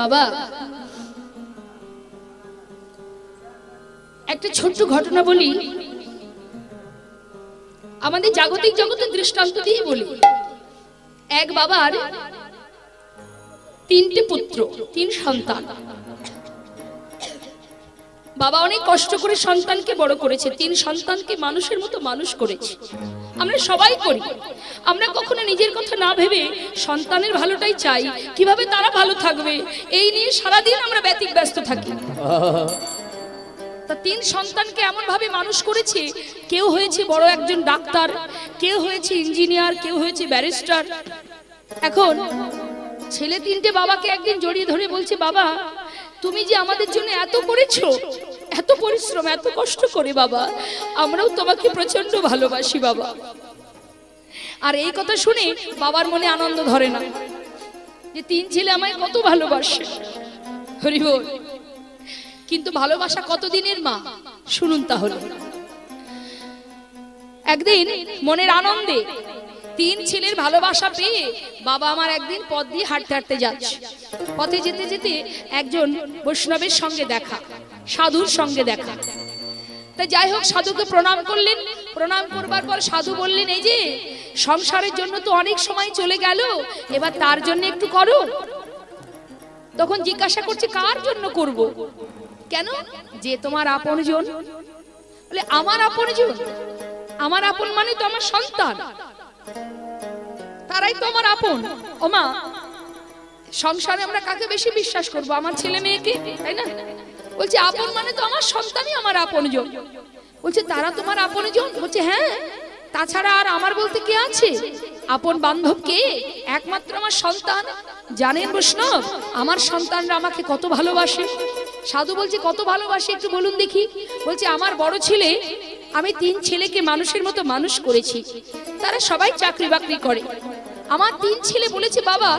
বাবা একটা ছোট্ট ঘটনা বলি, আমাদের জাগতিক জগতের দৃষ্টান্ত দিয়ে বলি। এক বাবার তিনটে পুত্র, তিন সন্তান। বাবা অনেক কষ্ট করে সন্তানকে বড় করেছে, তিন সন্তানকে মানুষের মতো মানুষ করেছে। আমরা সবাই করি, আমরা কখনো নিজের কথা না ভেবে সন্তানের ভালোটাই চাই, কিভাবে তারা ভালো থাকবে এই নিয়ে সারাদিন আমরা ব্যতিব্যস্ত থাকি। তা তিন সন্তানকে এমন ভাবে মানুষ করেছে, কেউ হয়েছে বড় একজন ডাক্তার, কেউ হয়েছে ইঞ্জিনিয়ার, কেউ হয়েছে ব্যারিস্টার। এখন ছেলে তিনটে বাবাকে একদিন জড়িয়ে ধরে বলছে, বাবা তুমি যে আমাদের জন্য এত করেছো, এত পরিশ্রম, এত কষ্ট করে, বাবা আমরাও তোমাকে প্রচন্ড ভালোবাসি বাবা। আর এই কথা শুনে বাবার মনে আনন্দ ধরে না যে তিন ছেলে আমায় কত ভালোবাসে। হরি বল। কিন্তু ভালোবাসা কতদিনের মা শুনুন তাহলে। একদিন মনের আনন্দে তিন ছেলের ভালোবাসা পেয়ে বাবা আমার একদিন পথ দিয়ে হাঁটতে হাঁটতে যাচ্ছে। পথে যেতে যেতে একজন বৈষ্ণবের সঙ্গে দেখা, সাধুর সঙ্গে দেখা। তাই যাই হোক সাধুকে প্রণাম করলেন। প্রণাম করবার পর সাধু বললেন, এই যে সংসারের জন্য তো অনেক সময় চলে গেল, এবার তার জন্য একটু করো। তখন জিজ্ঞাসা করছে, কার জন্য করব? কেন? যে তোমার আপনজন। বলে আমার আপনজন? আমার আপন মানে তো আমার সন্তান, তারাই তো আমার আপন। ওমা সংসারে আমরা কাকে বেশি বিশ্বাস করব? আমার ছেলে মেয়েকে, তাই না? বলছে আপন মানে তো আমার সন্তানই আমার আপনজন। বলছে তারা তোমার আপনজন? বলছে হ্যাঁ, তাছাড়া আর আমার বলতে কে আছে? আপন বান্ধব কে? একমাত্র আমার সন্তান। জানেন বৈষ্ণব, আমার সন্তানরা আমাকে কত ভালোবাসে। সাধু বলছে কত ভালোবাসে একটু বলুন দেখি। বলছে আমার বড় ছেলে, আমি তিন ছেলেকে মানুষের মতো মানুষ করেছি, তারা সবাই চাকরি বাকরি করে। আমার তিন ছেলে বলেছে, বাবা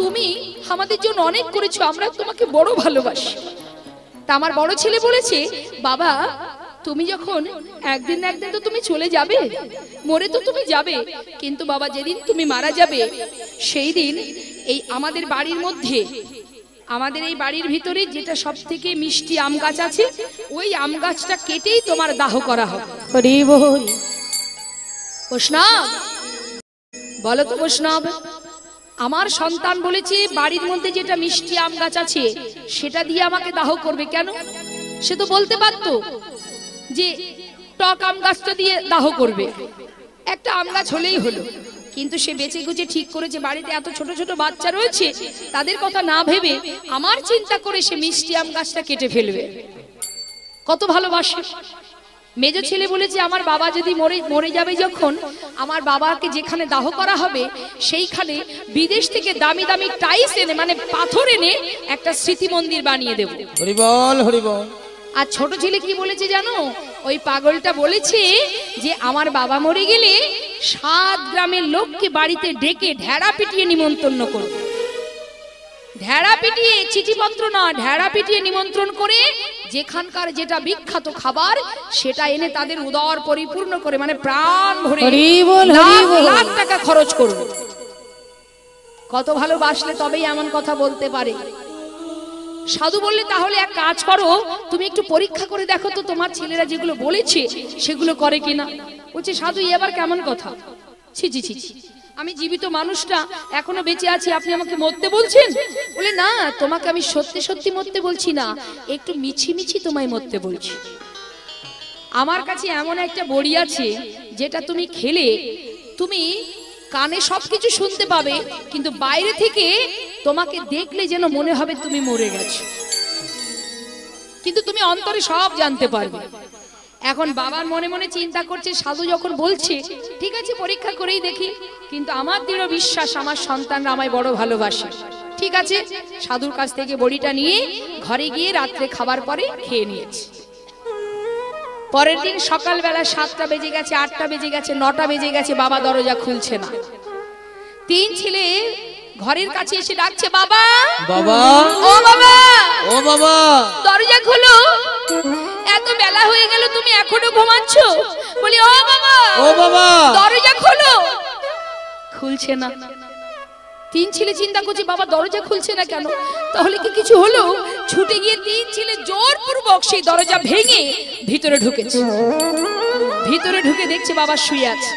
তুমি আমাদের জন্য অনেক করেছো, আমরা তোমাকে বড় ভালোবাসি। তা আমার বড় ছেলে বলেছে, বাবা তুমি যখন একদিন না একদিন তো তুমি চলে যাবে, মরে তো তুমি যাবে, কিন্তু বাবা যেদিন তুমি মারা যাবে সেই দিন এই আমাদের বাড়ির মধ্যে, আমাদের এই বাড়ির ভিতরে যেটা সব থেকে মিষ্টি আম গাছ আছে, ওই আম গাছটা কেটেই তোমার দাহ করা হবে। হরি বল। বৈষ্ণব বলো তো বৈষ্ণব, আমার সন্তান বলেছে বাড়ির মধ্যে যেটা মিষ্টি আম গাছ আছে সেটা দিয়ে আমাকে দাহ করবে। কেন? সে তো বলতে পারতো যে টক আম গাছটা দিয়ে দাহ করবে, একটা আম গাছ হলেই হলো। কিন্তু সে বেঁচে গুছে ঠিক করেছে বাড়িতে এত ছোট ছোট বাচ্চা রয়েছে, তাদের কথা না ভেবে আমার চিন্তা করে সে মিষ্টি আম গাছটা কেটে ফেলবে। কত ভালোবাসে। মেজ ছেলে বলেছে, আমার বাবা যদি মরে যাবে, যখন আমার বাবাকে যেখানে দাহ করা হবে সেইখানে বিদেশ থেকে দামি দামি টাইলস এনে, মানে পাথর এনে একটা স্মৃতি মন্দির বানিয়ে দেব। হরি বল, হরি বল। আর ছোট ছেলে কি বলেছে জানো? ওই পাগলটা বলেছে যে আমার বাবা মরে গেলে 7 গ্রামের লোককে বাড়িতে ডেকে ঢেড়া পিটিয়ে নিমন্ত্রণ করবে। ঢেড়া পিটিয়ে, চিঠিপত্র না, ঢেড়া পিটিয়ে নিমন্ত্রণ করে যেখানকার যেটা বিখ্যাত খাবার সেটা এনে তাদের উদর পরিপূর্ণ করে, মানে প্রাণ ভরে লাখ টাকা খরচ করবে। কত ভালোবাসলে তবেই এমন কথা বলতে পারে। সাধু বললে, তাহলে এক কাজ করো, তুমি একটু পরীক্ষা করে দেখো তো তোমার ছেলেরা যেগুলো বলেছে সেগুলো করে কিনা। বলছে সাধু এবার কেমন কথা? ছি ছি ছি, আমি জীবিত মানুষটা এখনো বেঁচে আছি, আপনি আমাকে মরতে বলছেন? বলে না, তোমাকে আমি সত্যি সত্যি মরতে বলছি না, একটু মিছি মিছি তোমায় মরতে বলছি। আমার কাছে এমন একটা বড়ি আছে যেটা তুমি খেলে তুমি কানে সবকিছু শুনতে পাবে, কিন্তু বাইরে থেকে তোমাকে দেখলে যেন মনে হবে তুমি মরে গেছো, কিন্তু তুমি অন্তরে সব জানতে পারবে। এখন বাবার মনে মনে চিন্তা করছে, সাধু যখন বলছে ঠিক আছে পরীক্ষা করেই দেখি, কিন্তু আমার দৃঢ় বিশ্বাস আমার সন্তানরা আমায় বড় ভালোবাসে। ঠিক আছে, সাধুর কাছ থেকে বড়িটা নিয়ে ঘরে গিয়ে রাত্রে খাবার পরে খেয়ে নিয়েছে। পরের দিন সকালবেলা 7টা বেজে গেছে, 8টা বেজে গেছে, 9টা বেজে গেছে, বাবা দরজা খুলছে না। তিন ছেলে ঘরের কাছে এসে ডাকছে, বাবা বাবা, ও বাবা, ও বাবা, দরজা খোলো, এত বেলা হয়ে গেল তুমি এখনো ঘুমাচ্ছ। বলি ও বাবা, ও বাবা, দরজা খোলো। খুলছে না। তিন ছেলে চিন্তা করছে বাবা দরজা খুলছে না কেন, তাহলে কি কিছু হলো? ছুটে গিয়ে তিন ছেলে জোরপূর্বক সেই দরজা ভেঙে ভিতরে ঢুকেছে। ভিতরে ঢুকে দেখছে বাবা শুয়ে আছে।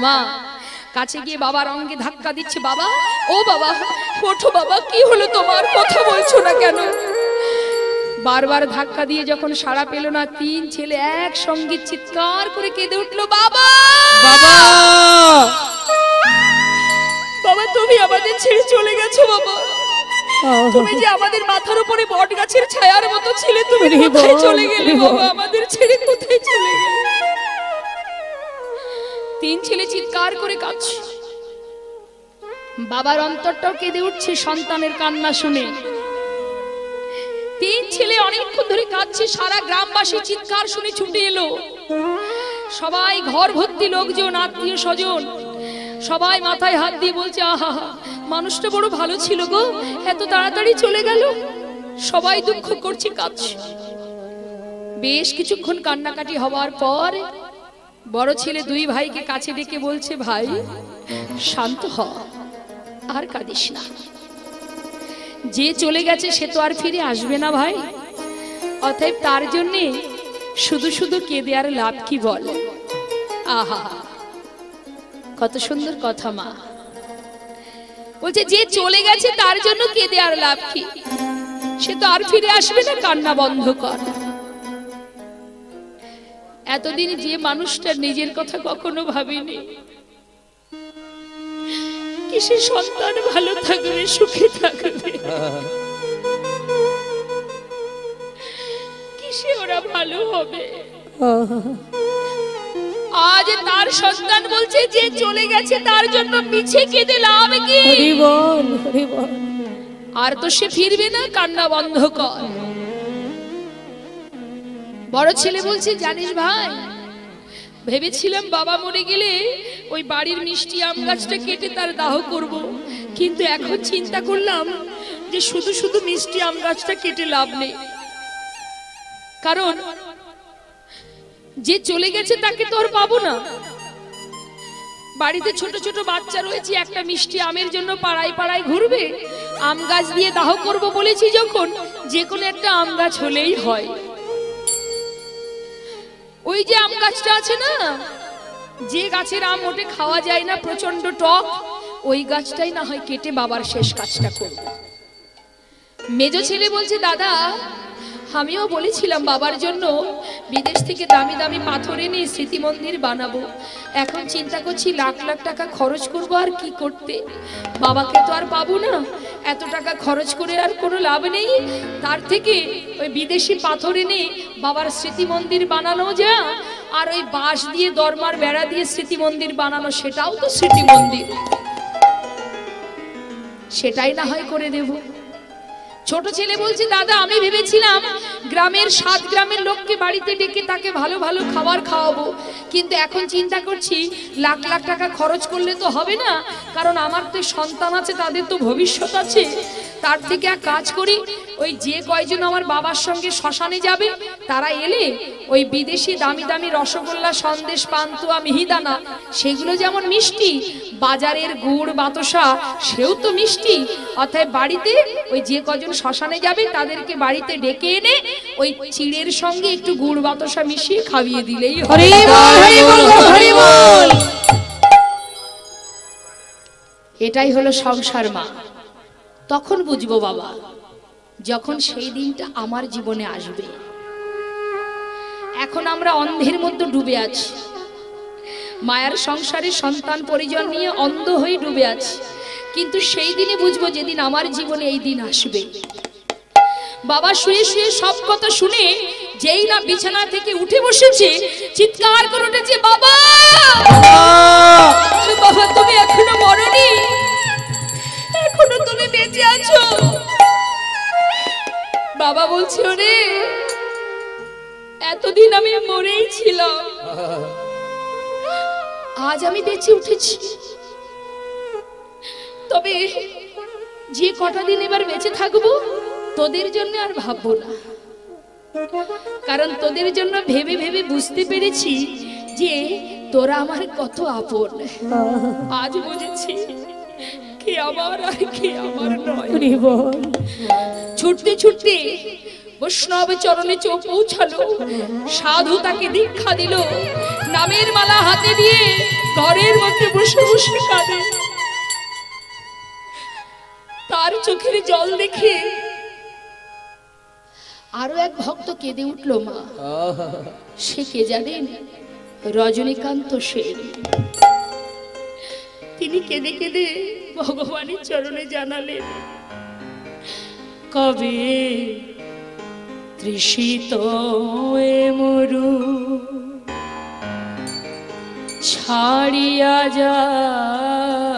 মা কাছে গিয়ে বাবার অঙ্গে ধাক্কা দিচ্ছে, বাবা ও বাবা ওঠো বাবা, কি হলো তোমার, কথা বলছো না কেন? বারবার ধাক্কা দিয়ে যখন সাড়া পেল না, তিন ছেলে একসঙ্গে চিৎকার করে কেঁদে উঠলো, বাবা বাবা বাবা তুমি আমাদের ছেড়ে চলে গেছো বাবা, তুমি যে আমাদের মাথার উপরে বট গাছের ছায়ার মতো ছিলে, তুমি কোথায় চলে গেলে বাবা, আমাদের ছেড়ে কোথায় চলে গেলে? তিন ছেলে চিৎকার করে কাঁদছে, বাবার অন্তরটাও কেঁদে উঠছে সন্তানের কান্না শুনে। তিন ছেলে অনেকক্ষণ ধরে কাঁদছে, সারা গ্রামবাসী চিৎকার শুনে ছুটে এলো। সবাই ঘর ভর্তি লোকজন, আত্মীয় স্বজন, সবাই মাথায় হাত দিয়ে বলছে, আহা মানুষটা বড় ভালো ছিল গো, এত তাড়াতাড়ি চলে গেল। সবাই দুঃখ করছে, কাঁদছে। বেশ কিছুক্ষণ কান্নাকাটি হওয়ার পর বড় ছেলে দুই ভাইকে কাছে ডেকে বলছে, ভাই শান্ত হ, আর কাঁদিস না, যে চলে গেছে সে তো আর ফিরে আসবে না ভাই, অতএব তার জন্যে শুধু শুধু কেঁদে আর লাভ কি বল। আহা কত সুন্দর কথা মা বলছে, যে চলে গেছে তার জন্য কেঁদে আর লাভ কি, সে তো আর ফিরে আসবে না, কান্না বন্ধ কর। এতদিন যে মানুষটা নিজের কথা কখনো ভাবেনি, কিসে সন্তান ভালো থাকবে, সুখে থাকবে, কিসে ওরা ভালো হবে, আজ তার সন্তান বলছে যে চলে গেছে তার জন্য পিছে কেঁদে লাভ কি? আর তো সে ফিরবে না, কান্না বন্ধ কর। বড় ছেলে বলছে, জানিস ভাই, ভেবেছিলাম বাবা মরে গেলে ওই বাড়ির মিষ্টি আম গাছটা কেটে তার দাহ করব, কিন্তু এখন চিন্তা করলাম যে শুধু শুধু মিষ্টি আম গাছটা কেটে লাভ নেই, কারণ যে চলে গেছে তাকে তো আর পাবো না। বাড়িতে ছোট ছোট বাচ্চা রয়েছে, একটা মিষ্টি আমের জন্য পাড়ায় পাড়ায় ঘুরবে, আম গাছ দিয়ে দাহ করব বলেছি যখন, যে কোনো একটা আম গাছ হলেই হয়। ওই যে আম গাছটা আছে না, যে গাছের আম ওঠে খাওয়া যায় না, প্রচন্ড টক, ওই গাছটাই না হয় কেটে বাবার শেষ কাজটা করব। মেজো ছেলে বলছে, দাদা আমিও বলেছিলাম বাবার জন্য বিদেশ থেকে দামি দামি পাথর এনে স্মৃতি মন্দির বানাবো, এখন চিন্তা করছি লাখ লাখ টাকা খরচ করব আর কি করতে, বাবাকে তো আর পাবো না, এত টাকা খরচ করে আর কোনো লাভ নেই, তার থেকে ওই বিদেশি পাথর এনে বাবার স্মৃতি মন্দির বানানো যা, আর ওই বাঁশ দিয়ে দরমার বেড়া দিয়ে স্মৃতি মন্দির বানানো, সেটাও তো স্মৃতি মন্দির, সেটাই না হয় করে দেব। ছোট ছেলে বলছে, দাদা আমি ভেবেছিলাম গ্রামের 7 গ্রামের লোককে বাড়িতে ডেকে তাকে ভালো ভালো খাবার খাওয়াবো, কিন্তু এখন চিন্তা করছি লাখ লাখ টাকা খরচ করলে তো হবে না, কারণ আমার তো সন্তান আছে, তাদের তো ভবিষ্যৎ আছে, তার থেকে এক কাজ করি, ওই যে কয়জন আমার বাবার সঙ্গে শ্মশানে যাবে তারা এলে ওই বিদেশি দামি দামি রসগোল্লা, সন্দেশ, পান্তুয়া, মিহিদানা, সেগুলো যেমন মিষ্টি, বাজারের গুড় বাতাসা সেও তো মিষ্টি, অর্থাৎ বাড়িতে ওই যে কজন শ্মশানে যাবে তাদেরকে বাড়িতে ডেকে এনে ওই চিড়ের সঙ্গে একটু গুড় বাতাসা মিশিয়ে খাইয়ে দিলেই হবে। এটাই হলো সংসার মা। তখন বুঝবো বাবা, যখন সেই দিনটা আমার জীবনে আসবে। এখন আমরা অন্ধের মধ্যে ডুবে আছি, মায়ার সংসারে সন্তান পরিজন নিয়ে অন্ধ হয়ে ডুবে আছি, কিন্তু সেই দিনে বুঝবো যেদিন আমার জীবনে এই দিন আসবে। বাবা শুয়ে শুয়ে সব কথা শুনে যেই না বিছানা থেকে উঠে বসেছে, চিৎকার করে উঠেছে, বাবা বাবা তুমি এখনো মরনি, এখনো তুমি বেঁচে আছো। বাবা বলছে, ওরে এতদিন আমি মরেই ছিলাম, আজ আমি বেঁচে উঠেছি, তবে যে কটা দিন এবার বেঁচে থাকবো তোদের জন্য আর ভাববো না, কারণ তোদের জন্য ভেবে ভেবে বুঝতে পেরেছি যে তোরা আমার কত আপন। আজ বুঝেছি কে কে আমার আর কে আমার নয়। হরি বল। ছুটতে ছুটতে বৈষ্ণব চরণে পৌঁছালো। সাধু তাকে দীক্ষা দিল, নামের মালা হাতে দিয়ে ঘরের মধ্যে বসে বসে কাঁদে। তার চোখের জল দেখে আরো এক ভক্ত কেঁদে উঠলো। মা, সে কে জানেন? রজনীকান্ত সেন। তিনি কেঁদে কেঁদে ভগবানের চরণে জানালেন, কবে তৃষিত মরু ছাড়িয়া যাইব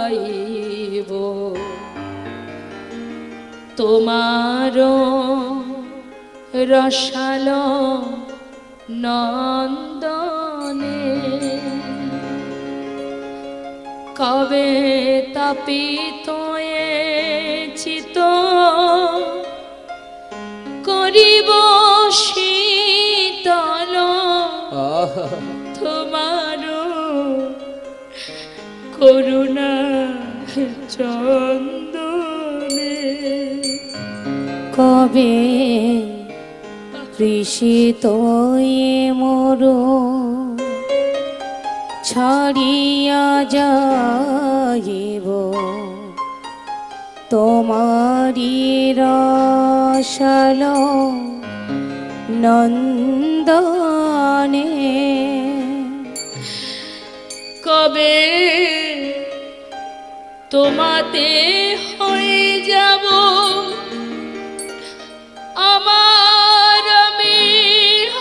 তোমার রসাল নন্দনে, কবে তাপিত চিত করিব শীতল তোমার করুণা চন্দনে। কবে তৃষিত মরু ছাড়িয়া যাইব তোমারি রসাল নন্দনে, কবে তোমাতে হয়ে যাব আমার আমি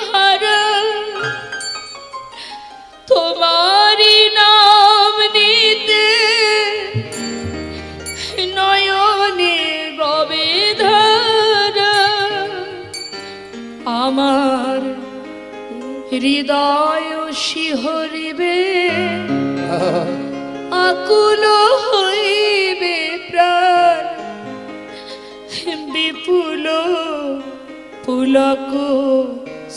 হারা, তোমারি নাম নিতে নয়নে ববে ধারা, আমার হৃদয় শিহরিবে আকুল হইবে প্রাণ, বিপুল পুলক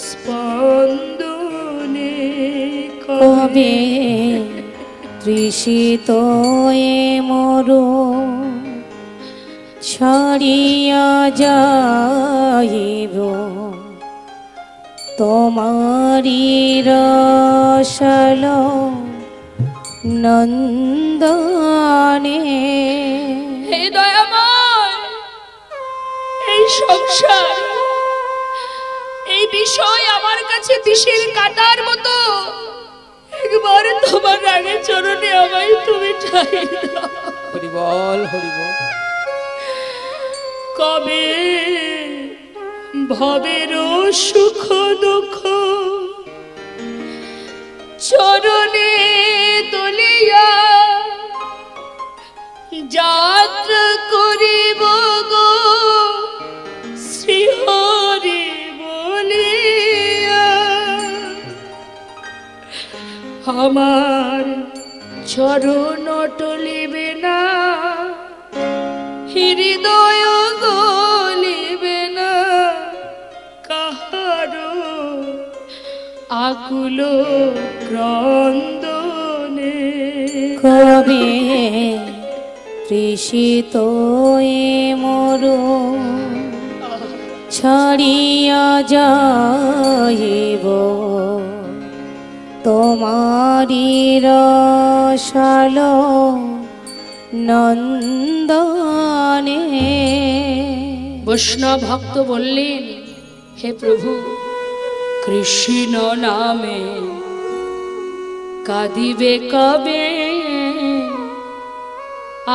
স্পন্দনে। কবে তৃষিত মরু ছাড়িয়া যাইব তোমারি রসাল নন্দনে। হে দয়াময়, এই সংসার, এই বিষয় আমার কাছে বিষের কাটার মতো। একবার তোমার রাগে চরণে আমায় তুমি ঠাই দাও। হরি বল, হরি বল। কবে ভবের সুখ দুঃখ চরণে দলিয়া যাত্রা করিব গো শ্রীহরি বলিয়া, আমার চরণ টলিবে না, হৃদয় গলিবে না কাহারো আকুল ক্রন্দনে। কবে তৃষিত মরু ছাড়িয়া যাইব তোমারি রসাল নন্দনে। বৈষ্ণব ভক্ত বললেন, হে প্রভু, কৃষ্ণ নামে কাঁদিবে কবে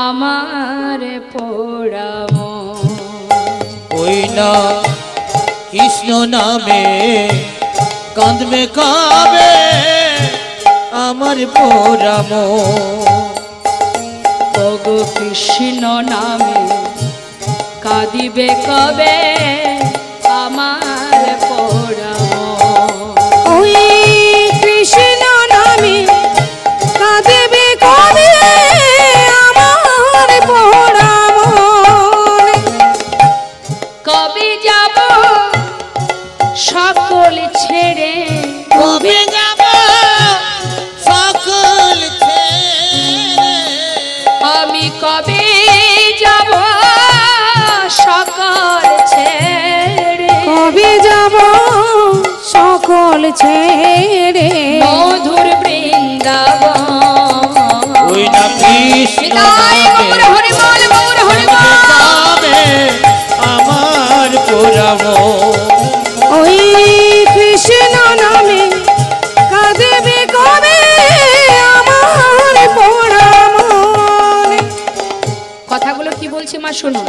আমার পোড়াম। ওই না কৃষ্ণ নামে কাঁদবে কাবে আমার পোড়াম। ওগো কৃষ্ণ নামে কাঁদিবে কবে আমার পোড়াম। ওই কৃষ্ণ নামে কাঁদিবে কবে আমার পোড়াম। কবে যাব সকল ছেড়ে, কবে যাব সকল ছেড়ে, আমি কবে সকল ছেড়ে কবে যাব সকল ছেড়ে মধুর বৃন্দাবন ওই না কৃষ্ণ নিতাই গৌর হরি বল গৌর হরি বল কাঁদবে আমার পোড়াবো ওই কৃষ্ণ নামে কাঁদবে কবে আমার পোড়া মন। কথাগুলো কি বলছে মা শুনুন।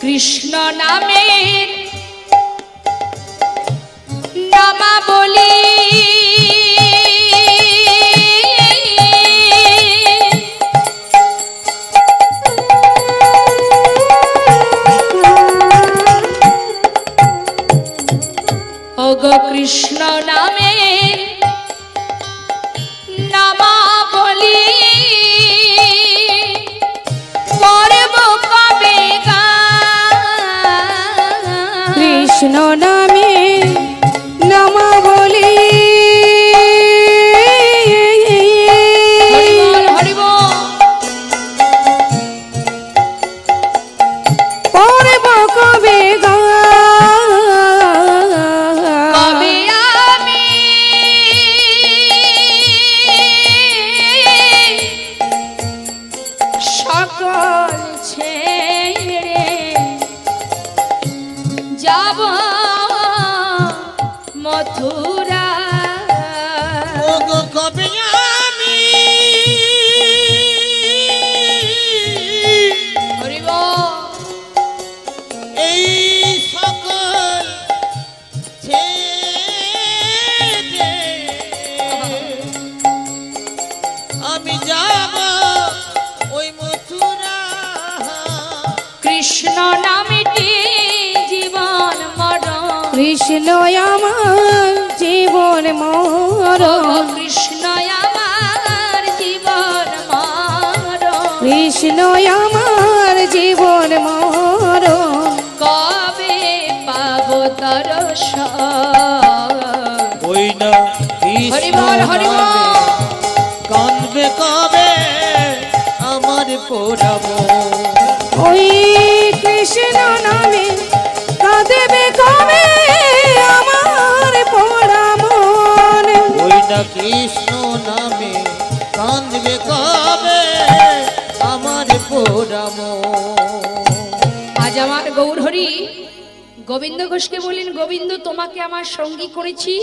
কৃষ্ণ নামের নামা বলি ওগো কৃষ্ণ নামের নামা বলি করব কবে গান কৃষ্ণ নামে নামা বলি হরি বল হরি বল করব কবে গান কবে আমি সকল ছেড়ে যাব মথুরা ওগো কবে আমি হরি বল এই সকল ছেড়ে আমি যাব ওই মথুরা কৃষ্ণ নামটি জীবন মরণ কৃষ্ণ আমার জীবন মরণ কৃষ্ণ আমার জীবন মরণ কৃষ্ণ আমার জীবন মরণ কবে পাবো দর্শন ওই না হরি কৃষ্ণ বল হরি বল নামে কাঁদবে কবে আমার পোড়াবো ওই কৃষ্ণ নামে কাঁদবে কবে আমার পোড়া মন। ওই না কৃষ্ণ নামে কাঁদবে কবে আমার পোড়াবো আজ আমার গৌরহরি গোবিন্দ ঘোষকে বললেন, গোবিন্দ তোমাকে আমার সঙ্গী করেছি,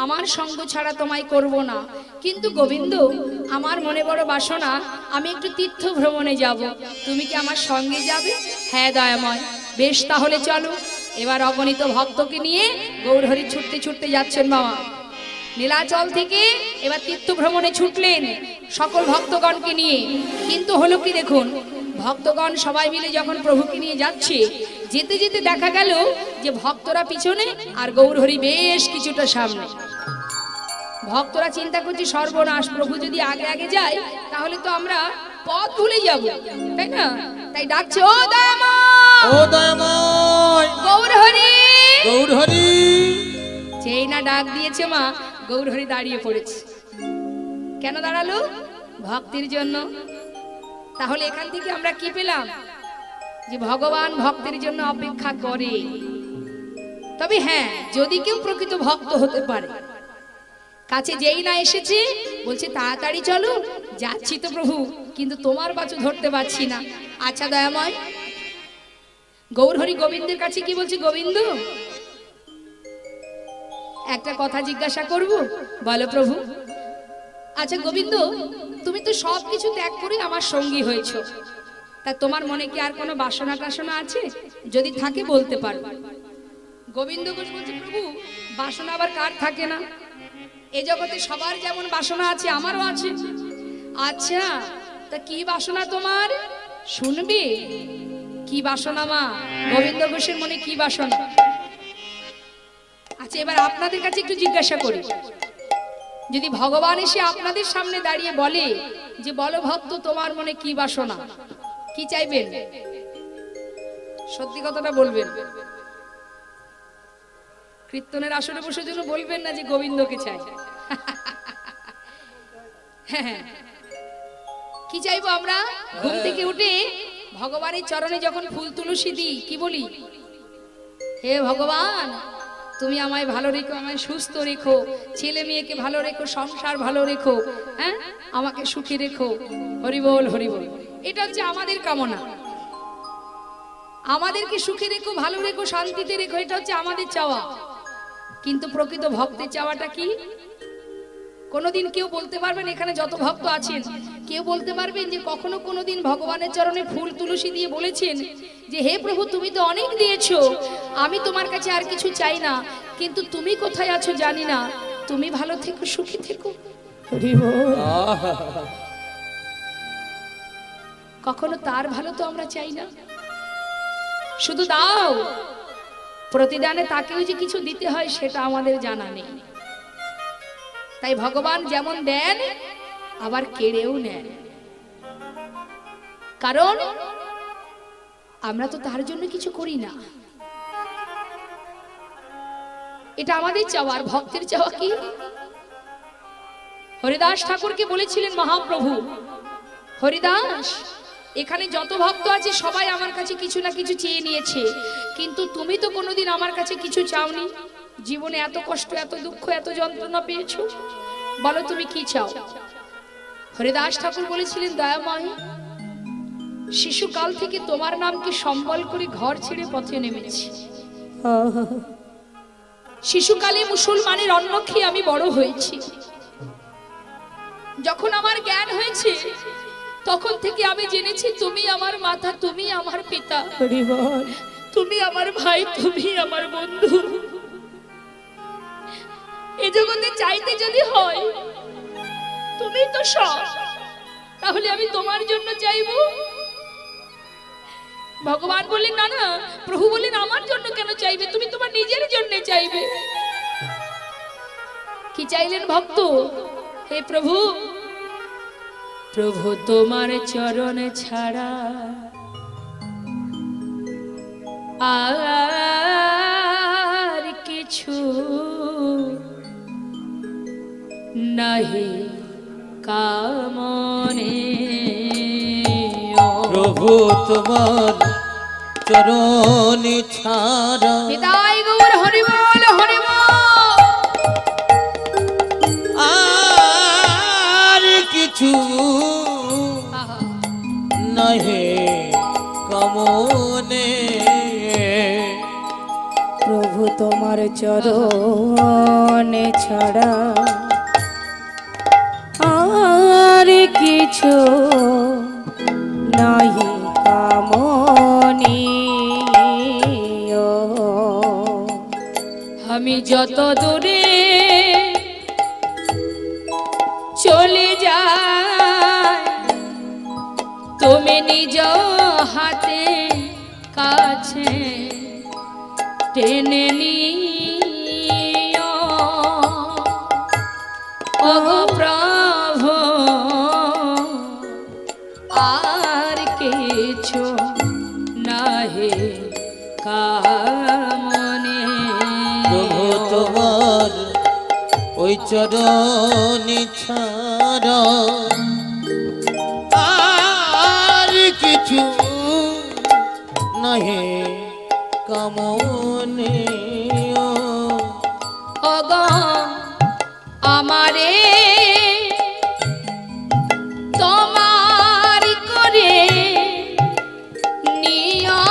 আমার সঙ্গ ছাড়া তোমায় করব না, কিন্তু গোবিন্দ আমার মনে বড় বাসনা, আমি একটু তীর্থ ভ্রমণে যাব, তুমি কি আমার সঙ্গে যাবে? হ্যাঁ দয়াময়, বেশ তাহলে চলো। এবার অগণিত ভক্তকে নিয়ে গৌরহরি ছুটতে ছুটতে যাচ্ছেন বাবা নীলাচল থেকে, এবার তীর্থ ভ্রমণে ছুটলেন সকল ভক্তগণকে নিয়ে। কিন্তু হলো কি দেখুন, ভক্তগণ সবাই মিলে যখন প্রভুকে নিয়ে যাচ্ছে, যেতে যেতে দেখা গেল যে ভক্তরা পিছনে আর গৌরহরি বেশ কিছুটা সামনে। ভক্তরা চিন্তা করছে সর্বনাশ, প্রভু যদি আগে আগে যায় তাহলে তো আমরা পথ ভুলে যাব, তাই না? তাই ডাকছে, ও দয়াময়, ও দয়াময় গৌরহরি। গৌরহরি যেই না ডাক দিয়েছে মা, গৌরহরি দাঁড়িয়ে পড়েছে। কেন দাঁড়ালো? ভক্তির জন্য। তাহলে এখান থেকে আমরা কি পেলাম? যে ভগবান ভক্তের জন্য অপেক্ষা করে। তবে হ্যাঁ, যদি কেউ প্রকৃত ভক্ত হতে পারে, কাছে যেই না এসেছে বলছে তাড়াতাড়ি চলো, যাচ্ছি তো প্রভু, কিন্তু তোমার বাছু ধরতে পারছি না। আচ্ছা দয়াময়, গৌরহরি গোবিন্দের কাছে কি বলছে, গোবিন্দ একটা কথা জিজ্ঞাসা করব, বলো প্রভু। আচ্ছা গোবিন্দ, তুমি তো সবকিছু ত্যাগ করে আমার সঙ্গী হয়েছো, তা তোমার মনে কি আর কোনো বাসনা টাসনা আছে? যদি থাকে বলতে পারো। গোবিন্দ ঘোষ বলছে, প্রভু বাসনা আবার কার থাকে না? এই জগতে সবার যেমন বাসনা আছে, আমারও আছে। আচ্ছা তা কি বাসনা তোমার? শুনবে কি বাসনা মা? গোবিন্দ ঘোষের মনে কি বাসনা? আচ্ছা এবার আপনাদের কাছে একটু জিজ্ঞাসা করি, যদি ভগবান এসে আপনাদের সামনে দাঁড়িয়ে বলে যে বলো ভক্ত তোমার মনে কি বাসনা, কি চাইবেন? সত্যি কথাটা বলবেন। কীর্তনের আসরে বসে যেন বলবেন না যে গোবিন্দকে চাই। কি চাইবো আমরা? ঘুম থেকে উঠে ভগবানের চরণে যখন ফুল তুলসী দিই কি বলি, হে ভগবান তুমি আমায় ভালো রেখো, আমায় সুস্থ রেখো, ছেলে মেয়েকে ভালো রেখো, সংসার ভালো রেখো, হ্যাঁ আমাকে সুখী রেখো। হরি বল হরি বল। এটা হচ্ছে আমাদের কামনা, আমাদেরকে সুখী রেখো, ভালো রেখো, শান্তিতে রেখো, এটা হচ্ছে আমাদের চাওয়া। কিন্তু প্রকৃত ভক্তের চাওয়াটা কি? কোনোদিন কেউ বলতে পারবেন, এখানে যত ভক্ত আছেন কেউ বলতে পারবেন যে কখনো কোনোদিন ভগবানের চরণে ফুল তুলসী দিয়ে বলেছেন যে হে প্রভু তুমি তো অনেক দিয়েছো, আমি তোমার কাছে আর কিছু চাই না, কিন্তু তুমি কোথায় আছো জানি না, তুমি ভালো থেকো, সুখী থেকো। কখনো তার ভালো তো আমরা চাই না, শুধু দাও, প্রতিদানে তাকেও যে কিছু দিতে হয় সেটা আমাদের জানা নেই। তাই ভগবান যেমন দেন আবার কেড়েও নেন, কারণ আমরা তো তার জন্য কিছু করি না। এটা আমাদের চাওয়া। আর ভক্তের চাওয়া কি? হরিদাস ঠাকুরকে বলেছিলেন মহাপ্রভু, হরিদাস এখানে যত ভক্ত আছে সবাই আমার কাছে কিছু না কিছু চেয়ে নিয়েছে, কিন্তু তুমি তো কোনোদিন আমার কাছে কিছু চাওনি। জীবনে এত কষ্ট, এত দুঃখ, এত যন্ত্রণা পেয়েছো, বলো তুমি কি চাও? হরিদাস ঠাকুর বলেছিলেন, দয়াময় শিশুকাল থেকে তোমার নামকে সম্বল করে ঘর ছেড়ে পথে নেমেছি। শিশুকালে মুসলমানের অন্ন খেয়ে আমি বড় হয়েছি। যখন আমার জ্ঞান হয়েছে তখন থেকে আমি জেনেছি তুমি আমার মাতা, তুমি আমার পিতা, তুমি আমার ভাই, তুমি আমার বন্ধু। এ জগতে চাইতে যদি হয় তুমি তো সব, তাহলে আমি তোমার জন্য চাইব। ভগবান বললেন না না, প্রভু বললেন আমার জন্য কেন চাইবে, তুমি তোমার নিজের জন্য চাইবে। কি চাইলেন ভক্ত? হে প্রভু, প্রভু তোমার চরণ ছাড়া আর কিছু নাহি কামনে। প্রভু তোমার চরণ ছাড়া নিতাই গৌর হরি বল হরি বল। আর কিছু নাহি কামনে। প্রভু তোমার চরণ ছাড়া আর কিছু নাহি কামনি। আমি যত দূরে চলে যাই তুমি নিজ হাতে কাছে টেনে নিও। ওগো প্রভু আর কিছু নাহি কামনে। প্রভু তোমার ওই চরণ ছাড়া আর কিছু নাহি কামনে। ওগো আমারে তোমার করে নিও।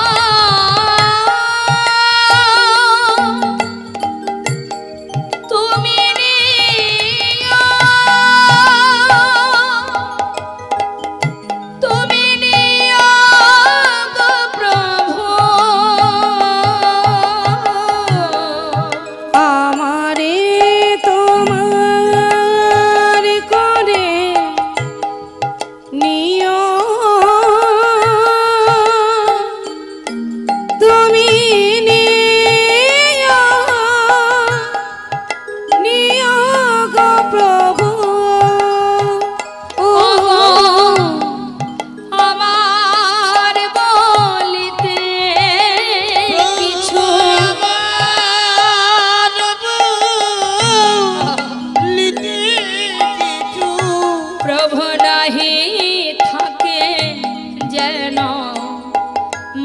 তুমি নিও, তুমি নিও গো প্রভু।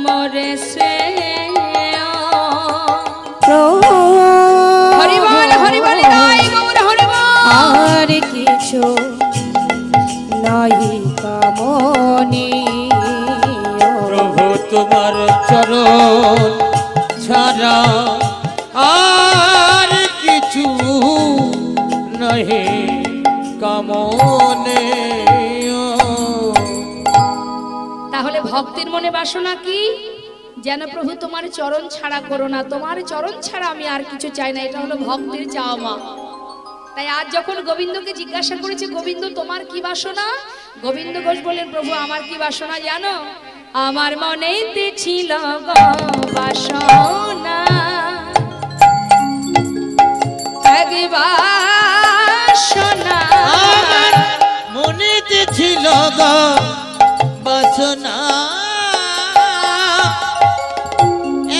মোরে সে হরি বল নাই গৌর হরি বল। আর কিছু নাহি কামনি প্রভু তোমার চরণ ছাড়া আর কিছু নহে কামনে। তাহলে ভক্তির মনে বাসনা কি? যেন প্রভু তোমার চরণ ছাড়া করো না, তোমার চরণ ছাড়া আমি আর কিছু চাই না। এটা হলো ভক্তির চাওয়া। তাই আজ যখন গোবিন্দকে জিজ্ঞাসা করেছে, গোবিন্দ তোমার কি বাসনা? গোবিন্দ ঘোষ বলেন, প্রভু আমার কি বাসনা জানো? আমার মনেতে ছিল গো বাসনা, এক বাসনা আমার মনেতে ছিল গো বাসনা,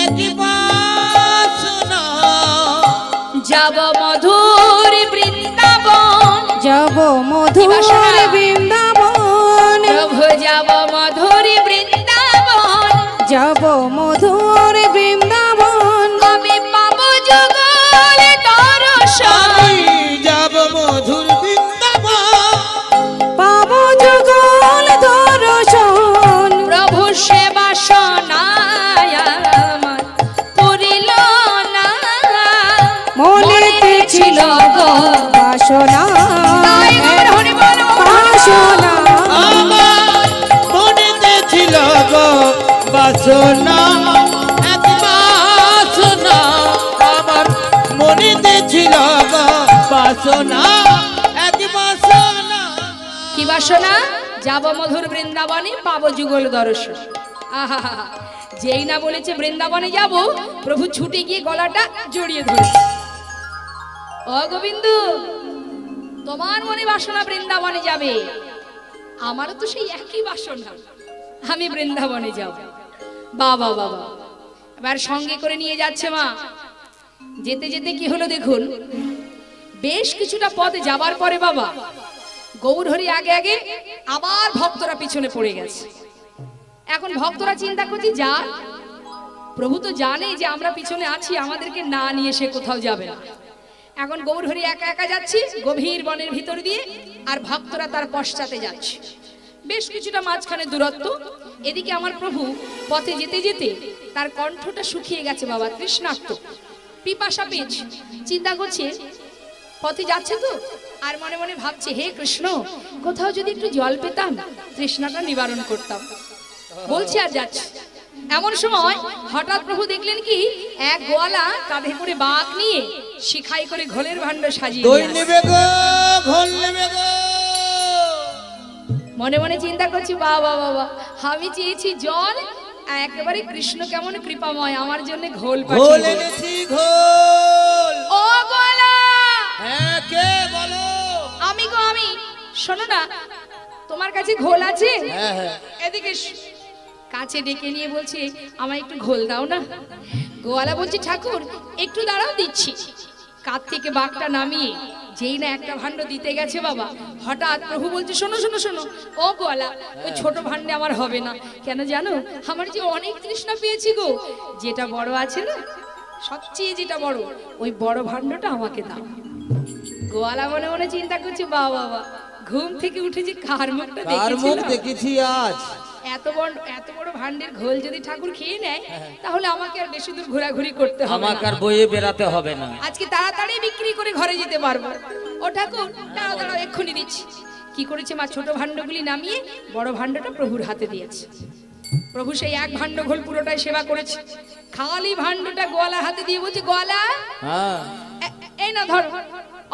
এক বাসনা যাব মধুর বৃন্দাবন, যাব মধুর বৃন্দাবন, প্রভু যাব মধুর বৃন্দাবন, যাব মধুর বৃন্দাবন, আমি পাবো যুগল দর্শন, আমি যাব মধুর বৃন্দাবন, পাব যুগল দর্শন, প্রভু সে বাসনায় আমার পুরিল না, মনেতে ছিল গো বাসনা, তাই গৌর হরি বল বাসনা আমার মনেতে ছিল গো বাসনা, এক বাসনা আমার মনেতে ছিল গো বাসনা, এক বাসনা। কি বাসনা? যাব মধুর বৃন্দাবনে, পাবো যুগল দর্শন। আহা, যেই না বলেছে বৃন্দাবনে যাব, প্রভু ছুটে গিয়ে গলাটা জড়িয়ে ধরেছে। ও গোবিন্দ, তোমার মনে বাসনা বৃন্দাবনে যাবে, আমারও তো সেই একই বাসনা, আমি বৃন্দাবনে যাব। বাবা বাবা, এবার সঙ্গে করে নিয়ে যাচ্ছে মা। যেতে যেতে কি হলো দেখুন, বেশ কিছুটা পথ যাবার পরে বাবা গৌর হরি আগে আগে, আবার ভক্তরা পিছনে পড়ে গেছে। এখন ভক্তরা চিন্তা করছি, যা প্রভু তো জানে যে আমরা পিছনে আছি, আমাদেরকে না নিয়ে সে কোথাও যাবে না। এখন গৌর হরি একা একা যাচ্ছে গভীর বনের ভিতর দিয়ে, আর ভক্তরা তার পশ্চাতে যাচ্ছে। বেশ কিছুটা মাঝখানে দূরত্ব। এদিকে আমার প্রভু পথে যেতে যেতে তার কণ্ঠটা শুকিয়ে গেছে বাবা, তৃষ্ণার্ত, পিপাসা পেয়েছে। চিন্তা করছে, পথে যাচ্ছে তো, আর মনে মনে ভাবছে, হে কৃষ্ণ, কোথাও যদি একটু জল পেতাম, তৃষ্ণাটা নিবারণ করতাম। বলছি আর যাচ্ছে। এমন সময় হঠাৎ প্রভু দেখলেন কি, এক গোয়ালা কাঁধে করে বাঘ নিয়ে শিখাই করে ঘোলের ভাণ্ড সাজিয়ে দই নিয়ে আসছে। নেবে গো, ঘোল নেবে গো। মনে মনে চিন্তা করছি, বাবা বাবা, আমি চেয়েছি জল, একেবারে কৃষ্ণ কেমন কৃপাময়, আমার জন্য ঘোল ঘোল পাঠিয়ে দিল। এনেছি ঘোল। ও গোয়ালা, হ্যাঁ কে বলো? আমি গো আমি। শোনো না, তোমার কাছে ঘোল আছে? হ্যাঁ হ্যাঁ। এদিকে কাছে ডেকে নিয়ে বলছি, আমায় একটু ঘোল দাও না। গোয়ালা বলছি, ঠাকুর একটু দাঁড়াও, দিচ্ছি। কাঁধ থেকে বাঘটা নামিয়ে যেই না একটা ভাণ্ড দিতে গেছে বাবা, হঠাৎ প্রভু বলছে, শোনো শোনো শোনো, ও গোয়ালা, ওই ছোট ভাণ্ডে আমার হবে না। কেন জানো? আমার যে অনেক তৃষ্ণা পেয়েছি গো, যেটা বড় আছে না, সবচেয়ে যেটা বড়, ওই বড় ভাণ্ডটা আমাকে দাও। গোয়ালা মনে মনে চিন্তা করছে, বাবা বাবা, ঘুম থেকে উঠেছি কার মুখটা কার মুখ দেখেছিলাম। দেখেছি আজ? এত বড় ভান্ডের ঘোল যদি ঠাকুর খেয়ে নেয়, তাহলে আমাকে আর বেশি দূর ঘোরাঘুরি করতে হবে আমাকে না। আর বইয়ে বেরাতে হবে না। আজকে তাড়াতাড়ি বিক্রি করে ঘরে যেতে পারবো। ও ঠাকুর, দাঁড়াও দাঁড়াও, এক্ষুনি দিচ্ছি। কি করেছে মা, ছোট ভাণ্ডগুলি নামিয়ে বড় ভাণ্ডটা প্রভুর হাতে দিয়েছে। প্রভু সেই এক ভাণ্ড ঘোল পুরোটাই সেবা করেছে। খালি ভাণ্ডটা গোয়ালার হাতে দিয়ে বলছে, গোয়ালা, হ্যাঁ এই না ধর,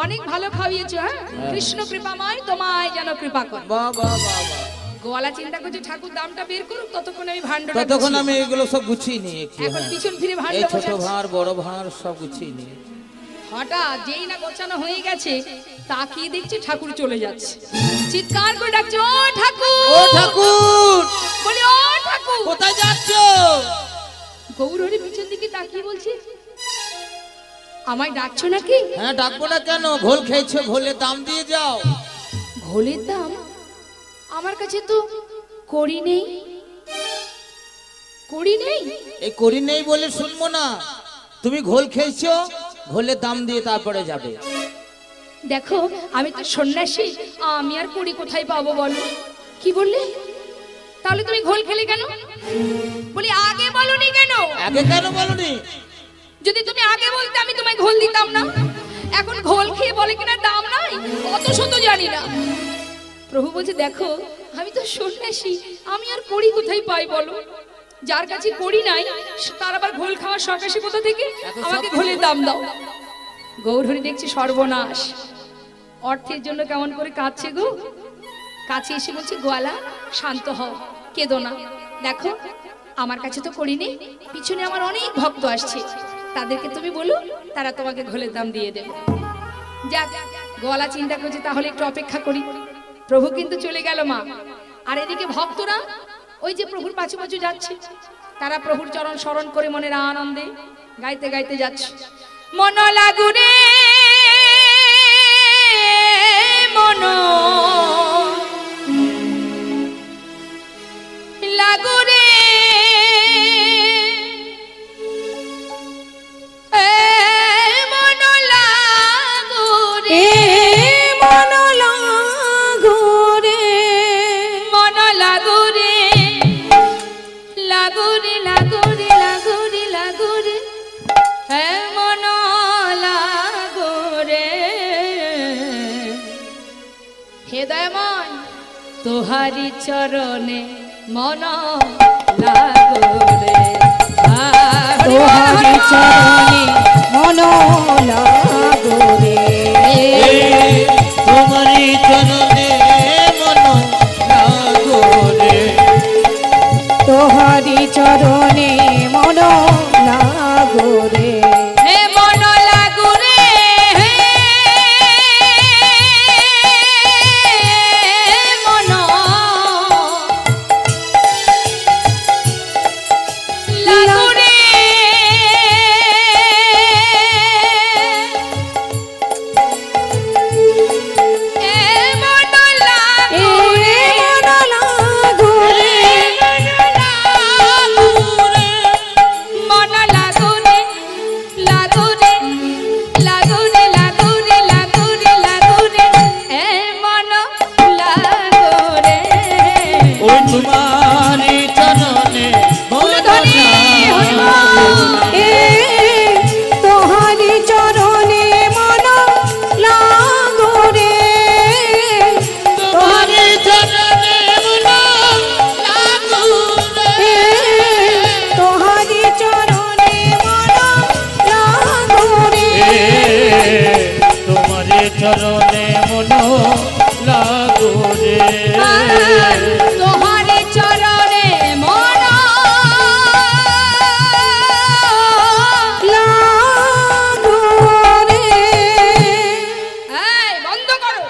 অনেক ভালো খাওয়িয়েছো, হ্যাঁ, কৃষ্ণ কৃপাময়, তোমায় যেন কৃপা করে। বাহ বাহ বাহ বাহ। গোয়ালা চিন্তা করছে, ঠাকুর দামটা বের করুক, ততক্ষণ আমি ভাণ্ডটা ততক্ষণ গুছিয়ে আমি এগুলো সব গুছিয়ে নিই একটু। এখন হ্যাঁ। পিছন ফিরে ভাণ্ড এই ছোট গোছাচ্ছে। ভাঁড় বড় ভাঁড় সব গুছিয়ে নিই। হঠাৎ যেই না গোছানো হয়ে গেছে, তাকিয়ে দেখছি ঠাকুর চলে যাচ্ছে। চিৎকার করে ডাকছে, ও ঠাকুর, ও ঠাকুর, বলি ও ঠাকুর। কোথায় যাচ্ছ? গৌর হরি পিছন দিকে তাকিয়ে বলছে, আমায় ডাকছো নাকি? হ্যাঁ ডাকবো না কেন, ঘোল খেয়েছো, ঘোলে দাম দিয়ে যাও। ঘোলের দাম আমার কাছে তো করি নেই। করি নেই? এই করি নেই বলে শুনবো না। তুমি ঘোল খেয়েছো, ঘোলের দাম দিয়ে তারপরে যাবে। দেখো আমি তো সন্ন্যাসী, আমি আর কড়ি কোথায় পাবো বলো? কি বললে? তাহলে তুমি ঘোল খেলে কেন? বলি আগে বলনি কেন? আগে কেন বলনি? যদি তুমি আগে বলতে আমি তোমায় ঘোল দিতাম না। এখন ঘোল খেয়ে বলে কিনা দাম নাই, অত শত জানি না। প্রভু বলছে দেখো আমি তো সন্ন্যাসী, আমি আর কড়ি কোথায় পাই বলো? যার কাছে কড়ি নাই তার আবার ঘোল খাওয়ার শখ আসে কোথা থেকে? আমাকে ঘোলের দাম দাও। গৌরহরি দেখছি সর্বনাশ, অর্থের জন্য কেমন করে কাঁদছে গো। কাছে এসে বলছে গোয়ালা শান্ত হও, কেঁদো না। দেখো আমার কাছে তো করি নেই, পিছনে আমার অনেক ভক্ত আসছে, তাদেরকে তুমি বলো, তারা তোমাকে ঘোলের দাম দিয়ে দেবে। যাক, গোয়ালা চিন্তা করছে তাহলে একটু অপেক্ষা করি। প্রভু কিন্তু চলে গেল মা। আর এদিকে ভক্তরা ওই যে প্রভুর পাছু পাছু যাচ্ছে, তারা প্রভুর চরণ স্মরণ করে মনের আনন্দে গাইতে গাইতে যাচ্ছে। মন লাগুরে মন লাগুরে মন লাগুরে মন লাগুরে মন লাগুরে লাগুরে লাগুরে লাগুরে লাগুরে হ্যাঁ মন লাগুরে। হে দয়াময় তোহারি চরণে মন লাগুরে, তোহারি চরণে মন লাগুরে, তোমারই চরণে মন লাগোরে, তোহারি চরণে মন লাগুরে, হে মন লাগুরে মন লাগুরে। মন লাগুরে লাগুরে লাগুরে লাগুরে লাগুরে লাগুরে এ মন লাগুরে। ওই তোমারই চরণে মন ধরে এ তোহারি চরণে মন লাগুরে, তোমারই চরণে মন লাগোরে, এ তোহারি চরণে মন লাগুরে, তোমারই চরণে মন লাগোরে, তোহারে চরণে মন লাগুরে। এই বন্ধ করো।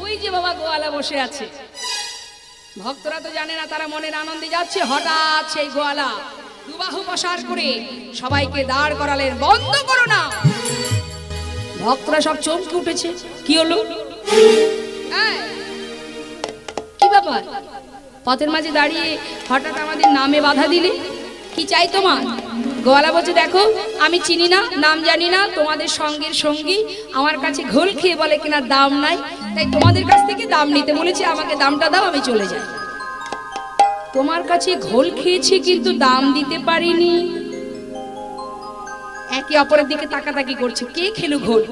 ওই যে বাবা গোয়ালা বসে আছে, ভক্তরা তো জানে না, তারা মনের আনন্দে যাচ্ছে। হঠাৎ সেই গোয়ালা দুবাহু প্রসার করে সবাইকে দাঁড় করালেন। বন্ধ করো না। ভক্তরা সব চমকে উঠেছে। কি হলো? এই, কি ব্যাপার? পথের মাঝে দাঁড়িয়ে হঠাৎ আমাদের নামে বাধা দিলে, কি চাই তোমার? গোয়ালা বলছে দেখো আমি চিনি না, নাম জানি না, তোমাদের সঙ্গের সঙ্গী, আমার কাছে ঘোল খেয়ে বলে কিনা দাম নাই, তাই তোমাদের কাছ থেকে দাম নিতে বলেছি, আমাকে দামটা দাও, আমি চলে যাই। তোমার কাছে ঘোল খেয়েছি কিন্তু দাম দিতে পারিনি। একে অপরের দিকে তাকাতাকি করছে, কে খেলো ঘোল?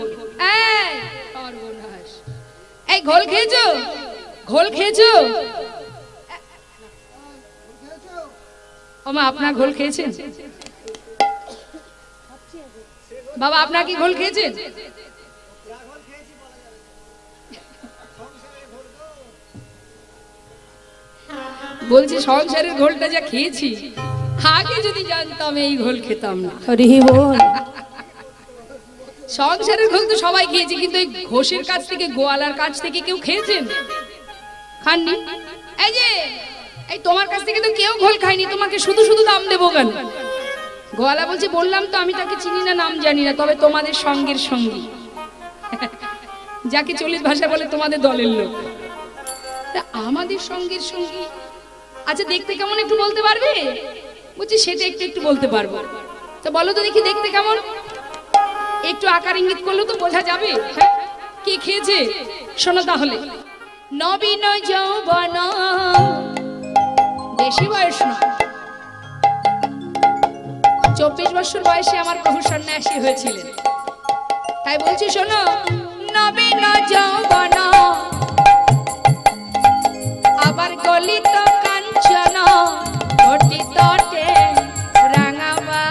এই সর্বনাশ, এই ঘোল খেয়েছো? ঘোল খেয়েছো? ওমা আপনার ঘোল খেয়েছেন? বাবা আপনার কি ঘোল খেয়েছেন? বলছি সংসারের ঘোলটা যা খেয়েছি, আগে যদি জানতাম এই ঘোল খেতাম না। হরি বল। সংসারের ঘোল তো সবাই খেয়েছে, কিন্তু এই ঘোষের কাছ থেকে, গোয়ালার কাছ থেকে কেউ খেয়েছেন? খাননি। এই যে এই তোমার কাছ থেকে তো কেউ ঘোল খায়নি, তোমাকে শুধু শুধু দাম দেবো কেন? গোয়ালা বলছে বললাম তো আমি তাকে চিনি না, নাম জানি না, তবে তোমাদের সঙ্গের সঙ্গী, যাকে চলিত ভাষা বলে তোমাদের দলের লোক। তা আমাদের সঙ্গের সঙ্গী আচ্ছা দেখতে কেমন একটু বলতে পারবে? বলছি সেটা একটু একটু বলতে পারবো। তো বলো তো দেখি দেখতে কেমন, একটু আকার ইঙ্গিত করলে তো বোঝা যাবে। হ্যাঁ, কি খেয়েছে শোনো তাহলে। নবীন যৌবন, বেশি বয়স না, 24 বছর বয়সে আমার প্রভু সন্ন্যাসী হয়েছিলেন। তাই বলছি শোনো, নবীন যৌবন আবার গলিত কাঞ্চন ঘটি তটে রাঙাবা।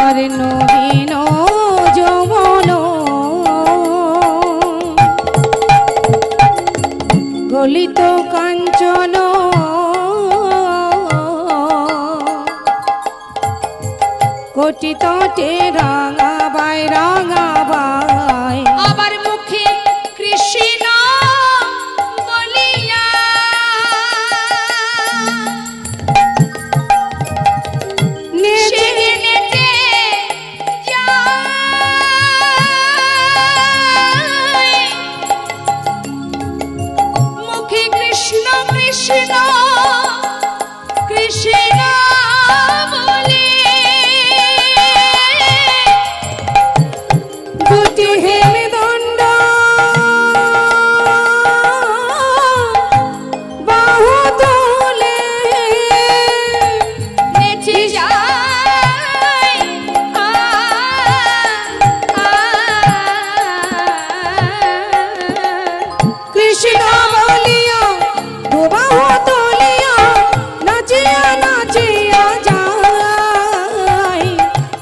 আরে নবীন যৌবন গলিত কাঞ্চন কোটি তটে রাঙাবাই রাঙাবাই। আবার মুখে কৃষ্ণ বলিয়া নেচে নেচে যায়। মুখে কৃষ্ণ কৃষ্ণ কৃষ্ণ বলে দুটি হেমদণ্ড বাহু তোলে নেচে যায়। কৃষ্ণ বলিয়া বাহু তোলিয়া নাচিয়া নাচিয়া যায়,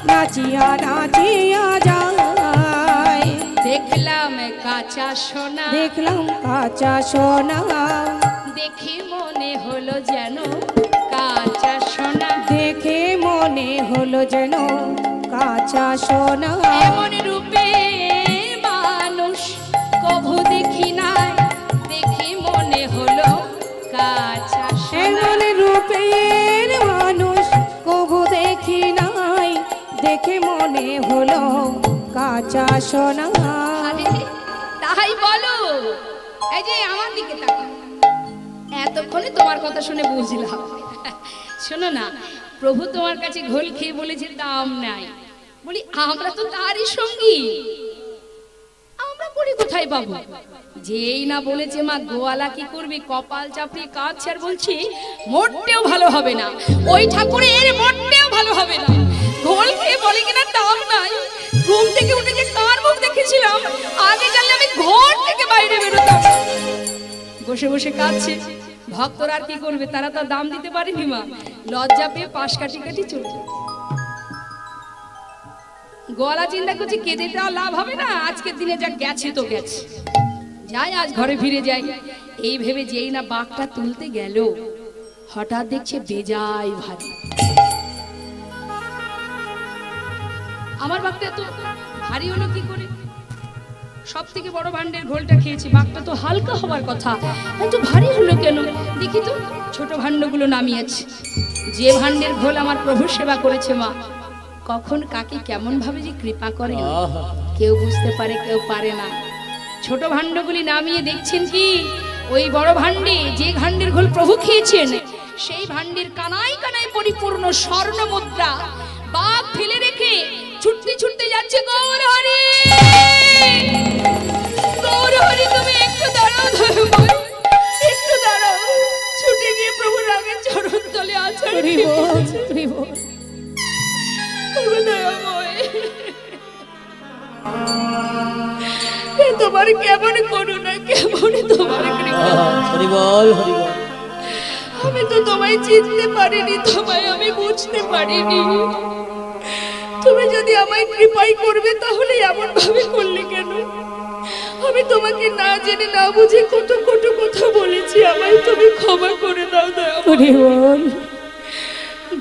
নাচিয়া নাচিয়া যায়। দেখলাম কাঁচা সোনা, দেখলাম কাঁচা সোনা, দেখে মনে হলো যেন কাঁচা সোনা। দেখে মনে হলো যেন কাঁচা সোনা। এমন রূপে মানুষ কভু দেখি নাই, দেখে মনে হলো কাঁচা সোনা। এমন রূপের মানুষ কবু দেখি নাই, দেখে মনে হলো কাঁচা সোনা। আরে, তাই বলো। এই যে আমার দিকে তাকাও, এতক্ষণে তোমার কথা শুনে বুঝলাম। শোনো না, প্রভু তোমার কাছে ঘোল খেয়ে বলেছে দাম নাই। বলি আমরা তো তারই সঙ্গী, আমরা করি কোথায় পাবো? যেই না বলেছে মা গোয়ালা কি করবি, কপাল চাপড়ি কাঁদছে আর বলছি মোটেও ভালো হবে না, ওই ঠাকুরের মোটেও ভালো হবে না। ঘোল খেয়ে বলে কিনা দাম নাই। ঘুম থেকে উঠে যে কার মুখ দেখেছিলাম, আগে জানলে আমি ঘর থেকে বাইরে বেরোতাম। বসে বসে কাঁদছে। ভক্তরা আর কি করবে, তারা তো দাম দিতে পারেনি মা, লজ্জা পেয়ে পাশ কাটি কাটি চলে যায়। গলা চিন্তা করছি কেঁদে দেওয়া লাভ হবে না, আজকের দিনে যা গেছে তো গেছে, যাই আজ ঘরে ফিরে যাই। এই ভেবে যেই না বাঘটা তুলতে গেল, হঠাৎ দেখছে বেজায় ভারী। আমার বাঘটা তো ভারী হলো কি করে? সব থেকে বড় ভান্ডের ঘোলটা খেয়েছি, বাঘটা তো হালকা হবার কথা, এত ভারী হলো কেন? দেখি তো ছোট ভান্ডগুলো নামিয়েছে। যে ভান্ডের ঘোল আমার প্রভু সেবা করেছে মা, কখন কাকে কেমন ভাবে যে কৃপা করে কেউ বুঝতে পারে, কেউ পারে না। ছোট ভান্ডগুলি নামিয়ে দেখছেন কি, ওই বড় ভান্ডে যে ভান্ডের ঘোল প্রভু খেয়েছেন, সেই ভান্ডের কানায় কানায় পরিপূর্ণ স্বর্ণ মুদ্রা বাঘ ফেলে রেখে ছুটতে ছুটতে যাচ্ছে। গৌর হরি, গৌর হরি, তুমি একটু দাঁড়াও, একটু দাঁড়াও। ছুটে গিয়ে প্রভুর আগে চরণ তলে আছাড় তোমার কেমন করুণা, কেমন তোমার কৃপা। হরি বল, হরি বল। আমি তো তোমায় চিনতে পারিনি, তোমায় আমি বুঝতে পারিনি। তুমি যদি আমায় কৃপাই করবে তাহলে এমন ভাবে করলে কেন? আমি তোমাকে না জেনে না বুঝে কত কত কথা বলেছি, আমায় তুমি ক্ষমা করে দাও। হরি বল।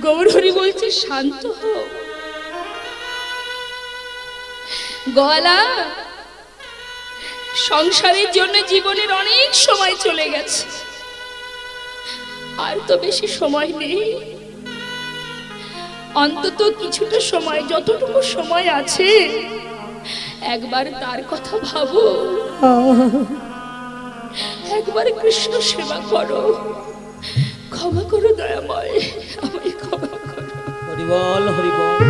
গৌর হরি বলছে শান্ত হও গলা। সংসারের জন্য জীবনের অনেক সময় চলে গেছে, আর তো বেশি সময় নেই। অন্তত কিছুটা সময়, যতটুকু সময় আছে, একবার তার কথা ভাবো, একবার কৃষ্ণ সেবা করো। ক্ষমা করো দয়াময়, আমায় ক্ষমা করো। হরি বল, হরি বল।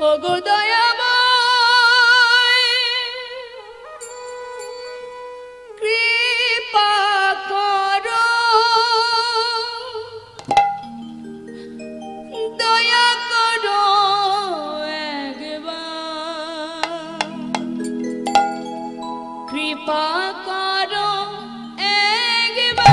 ওগো দয়াময়, কৃপা করো, দয়া করো একবার, কৃপা করো একবার।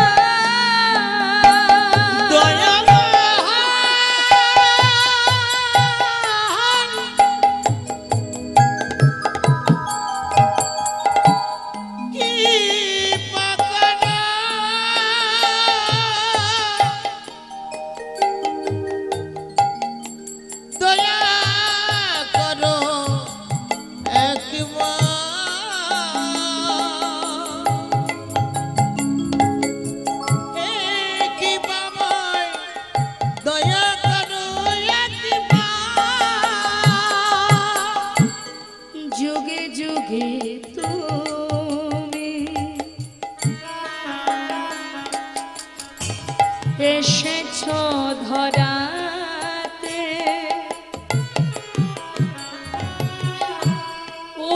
যুগে যুগে তুমি এসেছ ধরাতে,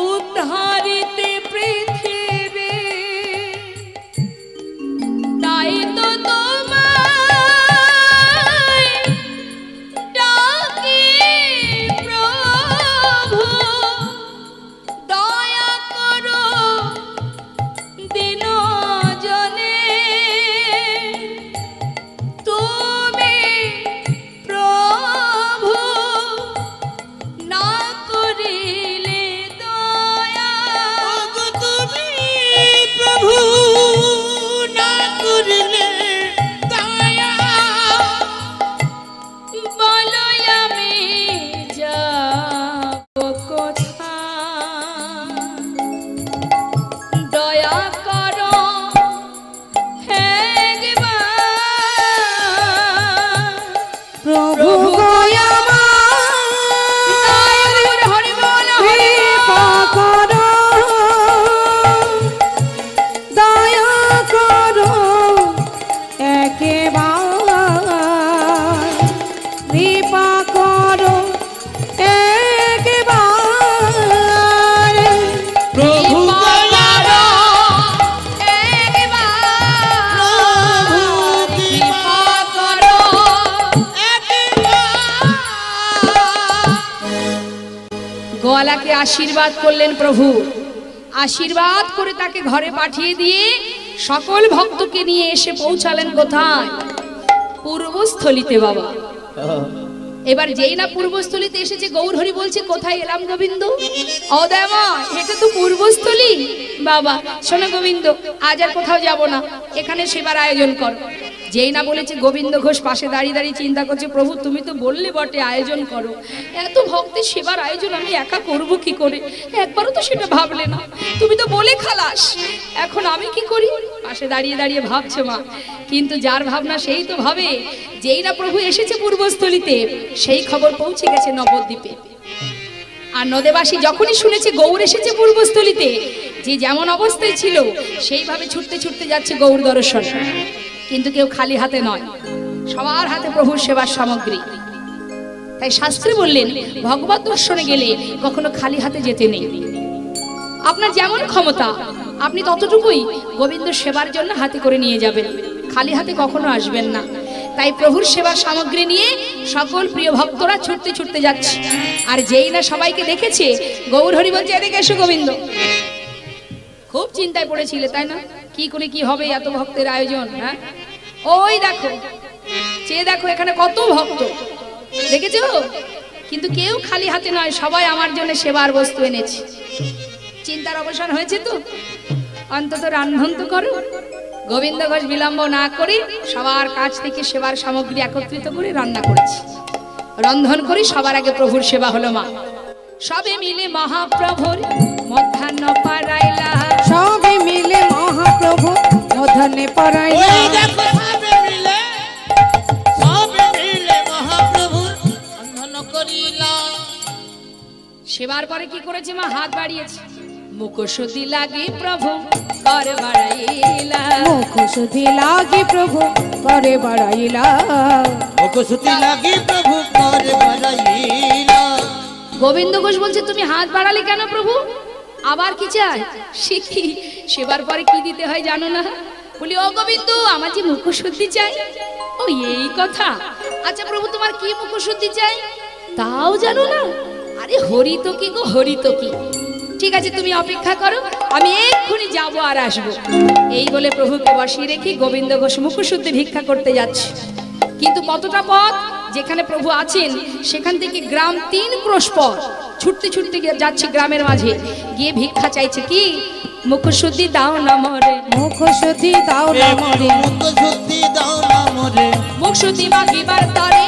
উদ্ধারিতে পৃথিবী, তাই তো তোমায় ডাকি প্রভু, দয়া করো দিন জনে, তুমি প্রভু না করিলে দয়া, তুমি প্রভু না করিলে দয়া, বলো আমি যাব কোথায়, দয়া করো একবার। প্রভু গো আমার হরি বল, কৃপা করো, দয়া করো একবার, কৃপা করো একবার, প্রভু করো একবার, কৃপা করো। গোয়ালাকে আশীর্বাদ করলেন প্রভু, আশীর্বাদ করে তাকে ঘরে পাঠিয়ে দিয়ে সকল ভক্তকে নিয়ে এসে পৌঁছালেন কোথায়? পূর্বস্থলিতে বাবা। এবার যেই না পূর্বস্থলিতে এসেছে, গৌর হরি বলছে কোথায় এলাম গোবিন্দ? ও দেমা, এটা তো পূর্বস্থলী। বাবা শোনো গোবিন্দ, আজ আর কোথাও যাব না, এখানে সেবার আয়োজন কর। যেই না বলেছে, গোবিন্দ ঘোষ পাশে দাঁড়িয়ে দাঁড়িয়ে চিন্তা করছে, প্রভু তুমি তো বললে বটে আয়োজন করো, এত ভক্তের সেবার আয়োজন আমি একা করব কি করে? একবারও তো সেটা ভাবলে না, তুমি তো বলে খালাস, এখন আমি কি করি? পাশে দাঁড়িয়ে দাঁড়িয়ে ভাবছে মা, কিন্তু যার ভাবনা সেই তো ভাবে। যেই না প্রভু এসেছে পূর্বস্থলিতে, সেই খবর পৌঁছে গেছে নবদ্বীপে। আর নদেবাসী যখনই শুনেছে গৌর এসেছে পূর্বস্থলিতে, যে যেমন অবস্থায় ছিল সেইভাবে ছুটতে ছুটতে যাচ্ছে গৌর দর্শন। কিন্তু কেউ খালি হাতে নয়, সবার হাতে প্রভুর সেবার সামগ্রী। তাই শাস্ত্রে বললেন, ভগবত দর্শনে গেলে কখনো খালি হাতে যেতে নেই। আপনার যেমন ক্ষমতা আপনি ততটুকুই গোবিন্দ সেবার জন্য হাতে করে নিয়ে যাবেন, খালি হাতে কখনো আসবেন না। তাই প্রভুর সেবার সামগ্রী নিয়ে সকল প্রিয় ভক্তরা ছুটতে ছুটতে যাচ্ছে। আর যেই না সবাইকে দেখেছে, গৌর হরি বলছে, এদিকে এসো গোবিন্দ। খুব চিন্তায় পড়েছিলে তাই না, কি করে কি হবে এত ভক্তের আয়োজন? হ্যাঁ, ওই দেখো, চেয়ে দেখো এখানে কত ভক্ত, দেখেছো? কিন্তু কেউ খালি হাতে নয়, সবাই আমার জন্য সেবার বস্তু এনেছে। চিন্তার অবসান হয়েছে তো, অন্তত রান্ধন তো করো। গোবিন্দ ঘোষ বিলম্ব না করে সবার কাছ থেকে সেবার সামগ্রী একত্রিত করে রান্না করেছি, রন্ধন করি। সবার আগে প্রভুর সেবা হলো মা। সবে মিলে মহাপ্রভুর মধ্যাহ্ন পারাইলা, সবে মিলে মহাপ্রভু মধ্যাহ্নে পারাইলা, সেবার পরে কি করেছে মা? হাত বাড়িয়েছে, মুখশুদ্ধি লাগে প্রভু কর বাড়াইলা, মুখশুদ্ধি লাগে প্রভু করে বাড়াইলা মুখশ্রুতি লাগি প্রভু করে বাড়াইলা। গোবিন্দ ঘোষ বলছে তুমি হাত বাড়ালে কেন প্রভু? আবার কি চাই? সে কি সেবার পরে কি দিতে হয় জানো না? বলি ও গোবিন্দ আমার যে মুখশুদ্ধি চাই। ও এই কথা? আচ্ছা প্রভু তোমার কি মুখশুদ্ধি চাই তাও জানো না? আরে হরি তো কি গো, হরি তো কি। ঠিক আছে তুমি অপেক্ষা করো, আমি এক্ষুনি যাবো আর আসবো। এই বলে প্রভুকে বসিয়ে রেখে গোবিন্দ ঘোষ মুখশুদ্ধি ভিক্ষা করতে যাচ্ছে। কিন্তু কতটা পথ, যেখানে প্রভু আছেন সেখান থেকে গ্রাম 3 ক্রোশ পথ। ছুটতে ছুটতে যাচ্ছে গ্রামের মাঝে, গিয়ে ভিক্ষা চাইছে কি, মুখশুদ্ধি দাও না মরে, মুখশুদ্ধি দাও না মরে, মুখশ্রুতি দাও না মোরে। মুখশুদ্ধি মাগিবার তরে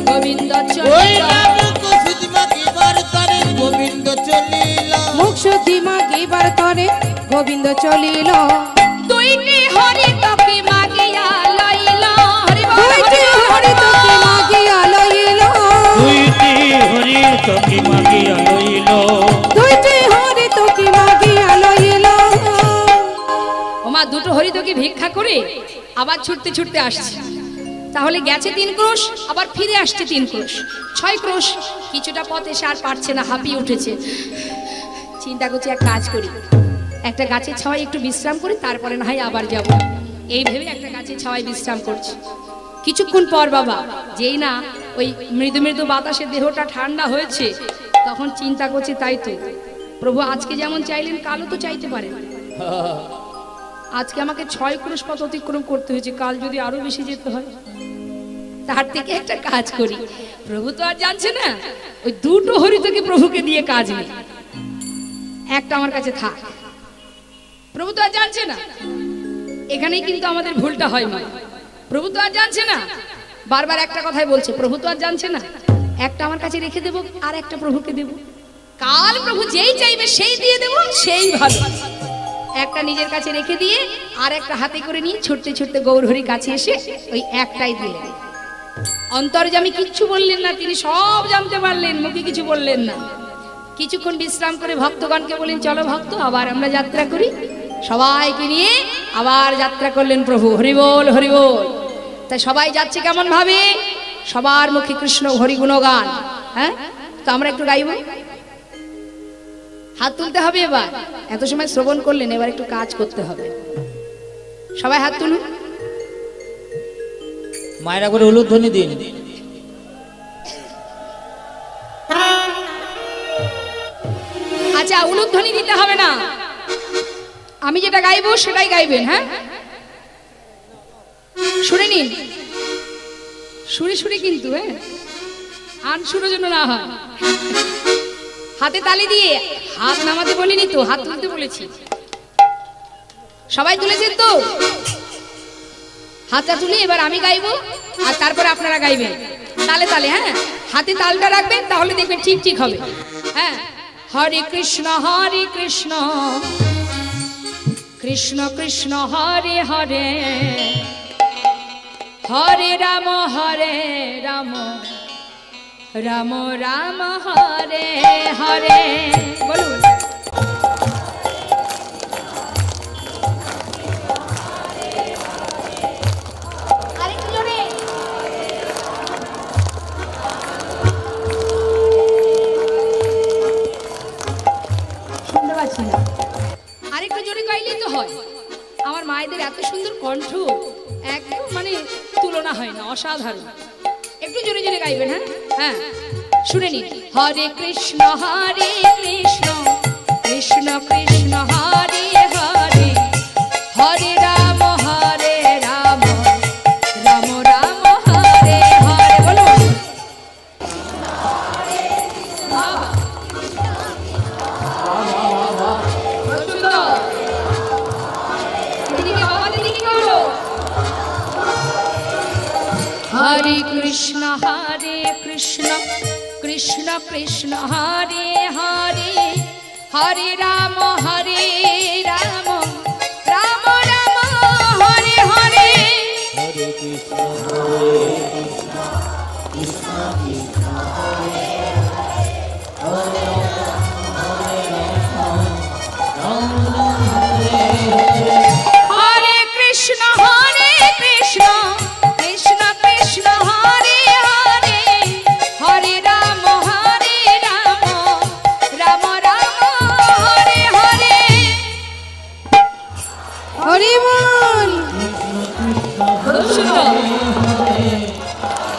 গোবিন্দ ওই চলিল। না মুখশ্রুতি মাগিবার তরে গোবিন্দ চলিল। মুখশুদ্ধি মাগিবার তরে গোবিন্দ চলিল। দুইটি হরি তোকে মাগিয়া লইল। হরি বল, দুইটি হরি তোকে মাগিয়া লইল, দুইটি হরি তোকে মাগিয়া লইল। দুইটি হরি তোকে মাগিয়া লইল। ওমা দুটো হরি তোকে ভিক্ষা করে আবার ছুটতে ছুটতে আসছে। তাহলে গেছে 3 ক্রোশ, আবার ফিরে আসছে 3 ক্রোশ, 6 ক্রোশ। কিছুটা পথ এসে আর পারছে না, হাঁপিয়ে উঠেছে। চিন্তা করছে এক কাজ করি, একটা গাছের ছাওয়ায় একটু বিশ্রাম করি, তারপরে না হয় আবার যাব। এই ভেবে একটা গাছের ছাওয়ায় বিশ্রাম করছে। কিছুক্ষণ পর বাবা যেই না ওই মৃদু মৃদু বাতাসে দেহটা ঠান্ডা হয়েছে, তখন চিন্তা করছে তাই তো প্রভু আজকে যেমন চাইলেন কালও তো চাইতে পারেন। আজকে আমাকে 6 ক্রোশ পথ অতিক্রম করতে হয়েছে, কাল যদি আরো বেশি যেতে হয়। তার থেকে একটা কাজ করি, প্রভু তো আর জানছে না, ওই দুটো হরি থেকে প্রভুকে দিয়ে কাজ নেই, একটা আমার কাছে থাক। প্রভু তো আর জানছে না, এখানেই কিন্তু আমাদের ভুলটা হয় মা। প্রভু তো আর জানছে না, বারবার একটা কথাই বলছে, প্রভু তো আর জানছে না, একটা আমার কাছে রেখে দেবো আর একটা প্রভুকে দেব, কাল প্রভু যেই চাইবে সেই দিয়ে দেবো, সেই ভালো। একটা নিজের কাছে রেখে দিয়ে আর একটা হাতে করে নিয়ে ছুটতে ছুটতে গৌরহরির কাছে এসে ওই একটাই দিলেন। অন্তর্যামী কিচ্ছু বললেন না, তিনি সব জানতে পারলেন, মুখে কিছু বললেন না। কিছুক্ষণ বিশ্রাম করে ভক্তগণকে বলেন চলো ভক্ত আবার আমরা যাত্রা করি। সবাইকে নিয়ে আবার যাত্রা করলেন প্রভু। হরি বল, হরি বল। তাই সবাই যাচ্ছে কেমন ভাবে, সবার মুখে কৃষ্ণ হরি গুণগান। হ্যাঁ, তো আমরা একটু গাইব, হাত তুলতে হবে। এবার এত সময় শ্রবণ করলেন, এবার একটু কাজ করতে হবে। সবাই হাত তুলুন। মায়েরা করে উলুধ্বনি দিন। আচ্ছা উলুধ্বনি দিতে হবে না, আমি যেটা গাইবো সেটাই গাইবেন। হ্যাঁ, শুনে নিন, সুরে সুরে কিন্তু, হ্যাঁ আন সুরের জন্য না হয়। হাতে তালি দিয়ে, হাত নামাতে বলিনি তো, হাত তুলতে বলেছি। সবাই তুলেছেন তো? হাতটা তুলে এবার আমি গাইবো আর তারপরে আপনারা গাইবেন তালে তালে। হ্যাঁ, হাতে তালটা রাখবেন, তাহলে দেখবেন ঠিক ঠিক হবে। হ্যাঁ, হরে কৃষ্ণ কৃষ্ণ কৃষ্ণ হরে হরে, হরে রাম রাম রাম হরে হরে। বলুন আরেকটু জোরে। শুনতে পাচ্ছি না, আরেকটু জোরে গাইলেই তো হয়। আমার মায়েদের এত সুন্দর কণ্ঠ, একদম মানে তুলনা হয় না, অসাধারণ। একটু জোরে জোরে গাইবেন। হ্যাঁ হ্যাঁ, শুনে নিন। হরে কৃষ্ণ কৃষ্ণ কৃষ্ণ হরে হরে, হরে রাম রাম রাম হরে হরে। বলুন হরে কৃষ্ণ কৃষ্ণ কৃষ্ণ হরে হরে, হরে রাম রাম রাম হরে হরে। হরে কৃষ্ণ কৃষ্ণ কৃষ্ণ হরে হরে, হরে রাম রাম রাম হরে হরে। হরে কৃষ্ণ কৃষ্ণ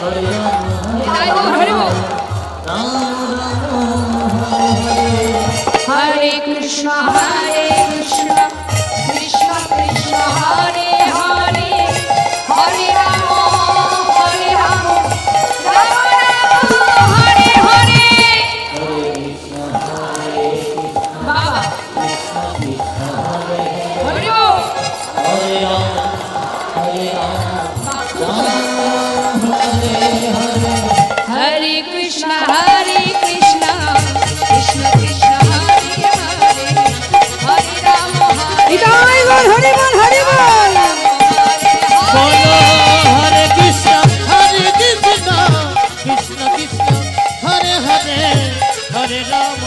জয় গৌর হরি বল। হরে কৃষ্ণ কৃষ্ণ কৃষ্ণ কৃষ্ণ হরে হরে হরে রাম রাম রাম হরে হরে। বাবা হরি বল। হরে কৃষ্ণ কৃষ্ণ কৃষ্ণ কৃষ্ণ হরে হরে হরে রাম জয় গৌর হরি বল হরি বল। বলো হরে কৃষ্ণ কৃষ্ণ কৃষ্ণ হরে হরে হরে রাম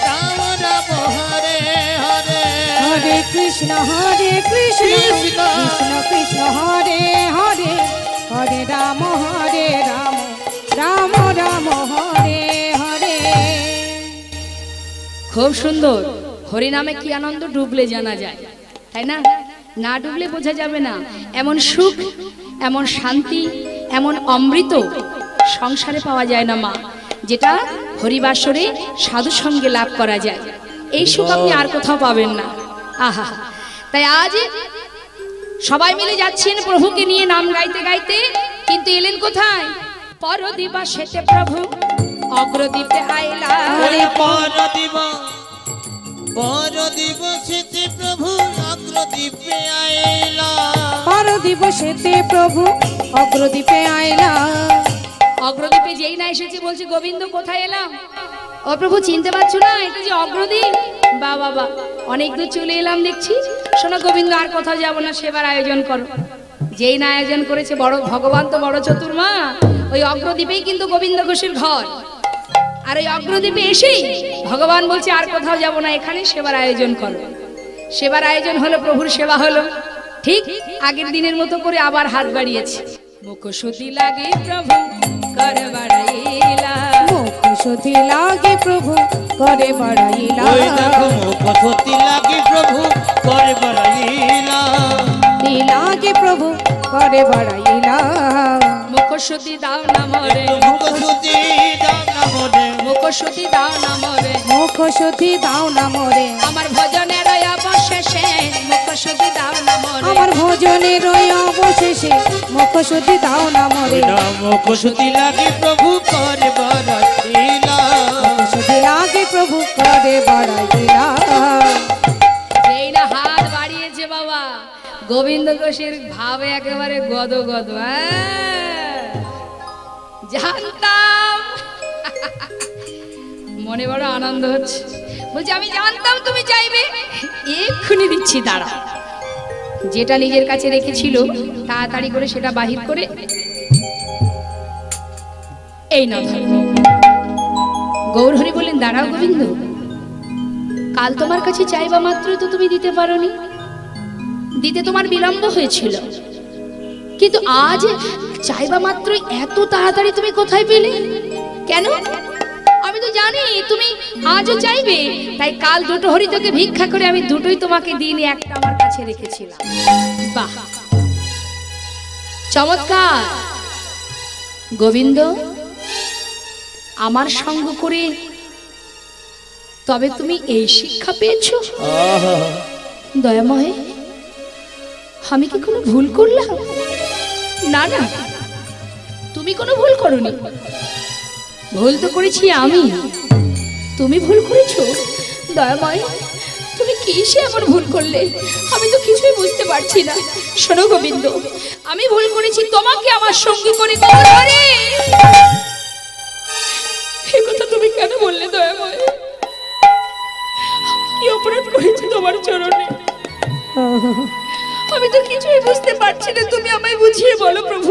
রাম রাম হরে হরে। হরে কৃষ্ণ কৃষ্ণ কৃষ্ণ কৃষ্ণ হরে হরে হরে রাম রাম রাম হরে হরে। খুব সুন্দর। হরিনামে কি আনন্দ ডুবলে জানা যায়, তাই না? না ডুবলে বোঝা যাবে না। এমন সুখ, এমন শান্তি, এমন অমৃত সংসারে পাওয়া যায় না মা, যেটা হরিবাসরে সাধু সঙ্গে লাভ করা যায়। এই সুখ আপনি আর কোথাও পাবেন না। আহা, তাই আজ সবাই মিলে যাচ্ছেন প্রভুকে নিয়ে নাম গাইতে গাইতে, কিন্তু এলেন কোথায়? পরদিবসেতে প্রভু অগ্রদীপে আইলা। পরদিবসেতে প্রভু অগ্রদীপে আইলা। পরদিবসেতে প্রভু অগ্রদীপে আইলা। অগ্রদীপে যেই না এসেছি বলছি গোবিন্দ কোথায় এলাম? ও প্রভু চিনতে পারছো না? এটা যে অগ্রদীপ। বা বাবা, অনেক দূর চলে এলাম দেখছি। শোনো গোবিন্দ, আর কোথাও যাবো না, সেবার আয়োজন করো। যেই না আয়োজন করেছে বড় ভগবান, তো বড় চতুর মা। ওই অগ্রদীপেই কিন্তু গোবিন্দ ঘোষের ঘর। আর ওই অগ্রদীপে এসেই ভগবান বলছে আর কোথাও যাব না, এখানে সেবার আয়োজন করো। সেবার আয়োজন হলো, প্রভুর সেবা হলো। ঠিক আগের দিনের মতো করে আবার হাত বাড়িয়েছে। মুখশুদ্ধি লাগে প্রভু করে বাড়াইলা। মুখশুদ্ধি লাগে প্রভু করে বাড়াইলা। ওই দেখো মুখশুদ্ধি লাগে প্রভু করে বাড়াইলা। লাগে প্রভু করে বাড়াইলা। মুখশুদ্ধি দাও না মরে, মুখশুদ্ধি দাও না মরে, মুখশুদ্ধি দাও না মরে, মুখশুদ্ধি দাও না মরে। আমার ভজনের অবশেষে মুখশুদ্ধি দাও না মরে। আমার ভোজনের অবশেষে মুখশুদ্ধি দাও না মরে। মুখশুদ্ধি লাগে প্রভু করে বাড়াইলা। মুখশুদ্ধি লাগে প্রভু করে বাড়াইলা। যেই না হাত বাড়িয়েছে বাবা, গোবিন্দ ঘোষের ভাবে একেবারে গদ গদ। জানতাম, মনে বড় আনন্দ হচ্ছে। বলছি আমি জানতাম তুমি চাইবে, এক্ষুনি দিচ্ছি, দাঁড়া। যেটা নিজের কাছে রেখেছিল তাড়াতাড়ি করে সেটা বাহির করে এই না ধর। গৌর হরি বললেন, দাঁড়াও গোবিন্দ, কাল তোমার কাছে চাইবা মাত্রই তো তুমি দিতে পারোনি, দিতে তোমার বিলম্ব হয়েছিল। কিন্তু আজ চাইবা মাত্রই এত তাড়াতাড়ি তুমি কোথায় পেলে? কেন? আমি তো জানি তুমি আজও চাইবে, তাই কাল দুটো হরিতকে ভিক্ষা করে আমি দুটোই তোমাকে দিইনি, একটা আমার কাছে রেখেছিলাম। বাহ, চমৎকার। গোবিন্দ, আমার সঙ্গ করে তবে তুমি এই শিক্ষা পেয়েছো? দয়াময়, আমি কি কোনো ভুল করলাম? না না, তুমি কোনো ভুল করোনি। ভুল তো করেছি আমি, তুমি ভুল করেছো। দয়াময়, তুমি কিসে এমন ভুল করলে? আমি তো কিছুই বুঝতে পারছি না। শোনো গোবিন্দ, আমি ভুল করেছি তোমাকে আমার সঙ্গী করে। এ কথা তুমি কেন বললে দয়াময়? কি অপরাধ করেছি তোমার চরণে? আমি তো কিছুই বুঝতে পারছি না, তুমি আমায় বুঝিয়ে বলো প্রভু।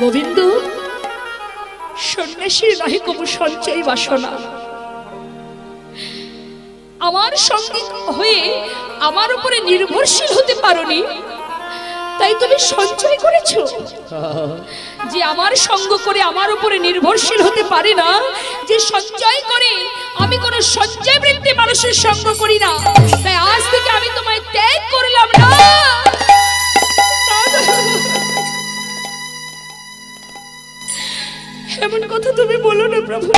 গোবিন্দ, সন্ন্যাসীর নহে কবু সঞ্চয় বাসনা। আমার সঙ্গে হয়ে আমার উপরে নির্ভরশীল হতে পারোনি, তাই তুমি সঞ্চয় করেছো। যে আমার সঙ্গ করে আমার উপরে নির্ভরশীল হতে পারে না, যে সঞ্চয় করে, আমি কোনো সঞ্চয় বৃত্তি মানুষের সঙ্গ করি না, তাই আজ থেকে আমি তোমায় ত্যাগ করলাম। না, এমন কথা তুমি বলো না প্রভু।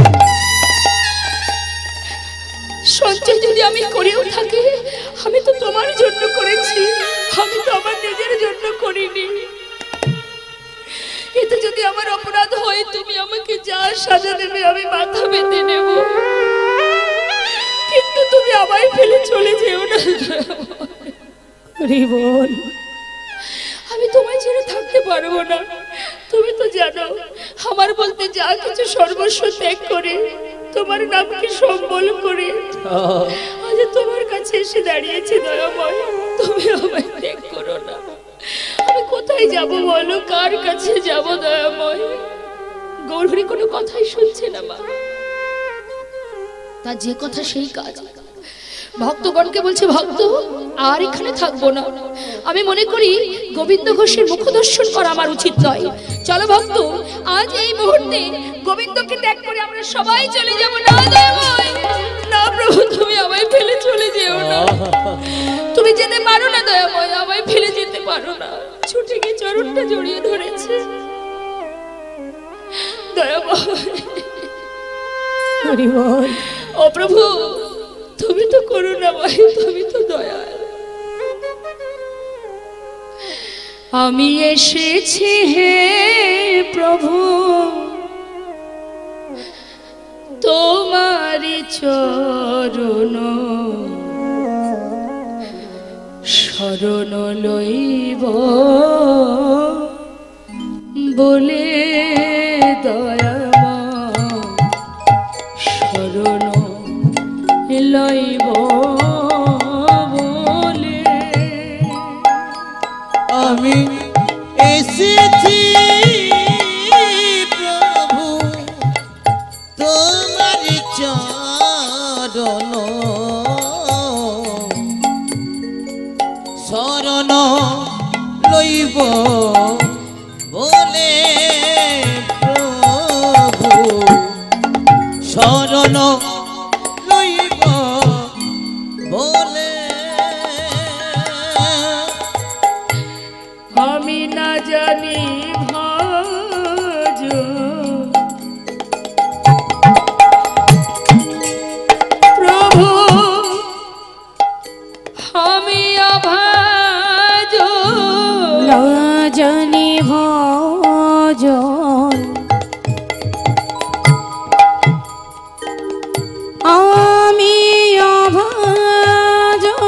সঞ্চয় যদি আমি করেও থাকি, আমি তো তোমার জন্য করেছি, আমি তো আমার নিজের জন্য করিনি। এতে যদি আমার অপরাধ হয়, তুমি আমাকে যা সাজা দেবে আমি মাথা পেতে নেব, কিন্তু তুমি আমায় ফেলে চলে যেও না। বল, আমি তোমায় ছেড়ে থাকতে পারবো না। তুমি তো জানো আমার বলতে যা কিছু সর্বস্ব ত্যাগ করে তোমার নামকে সম্বল করে আজ তোমার কাছে এসে দাঁড়িয়েছি। দয়াময়, তুমি আমায় ত্যাগ করো না। আমি কোথায় যাব বলো, কার কাছে যাব? দয়াময়, গৌরহরি কোনো কথাই শুনছে না মা। তার যে কথা সেই কাজ। ভক্তগণকে বলছে, ভক্ত আর এখানে থাকবো না। আমি মনে করি গোবিন্দ ঘোষের মুখ দর্শন করা আমার উচিত নয়। চলো ভক্ত, আজ এই মুহূর্তে গোবিন্দকে ত্যাগ করে আমরা সবাই চলে যাব। না দয়াময়, না প্রভু, তুমি আমায় ফেলে চলে যেও না। তুমি যেতে পারো না দয়াময়, আমায় ফেলে যেতে পারো না। ছুটে গিয়ে চরণটা জড়িয়ে ধরেছে। দয়াময়, বল, ও প্রভু, তুমি তো করুণাময়, তুমি তো দয়াল। আমি এসেছি হে প্রভু তোমারি চরণ শরণ লইব বলে, দয়াময় শরণ লইব বলে। আমি এসেছি প্রভু তোমার চরণ শরণ লইব বলে, প্রভু শরণ লইব বলে। আমি না জানি ভজ প্রভু, আমি অভাজ না জানি ভজন, আমি অভাজন।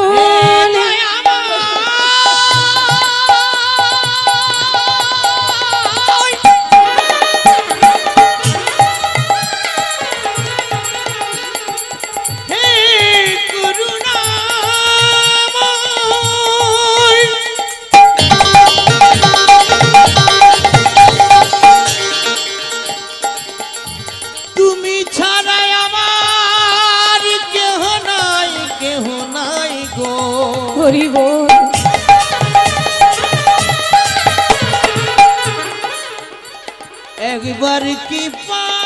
তুমি ছাড়াই আমার কেহ নাই, কেহ নাই গো। হরি বল, একবার কি পারো,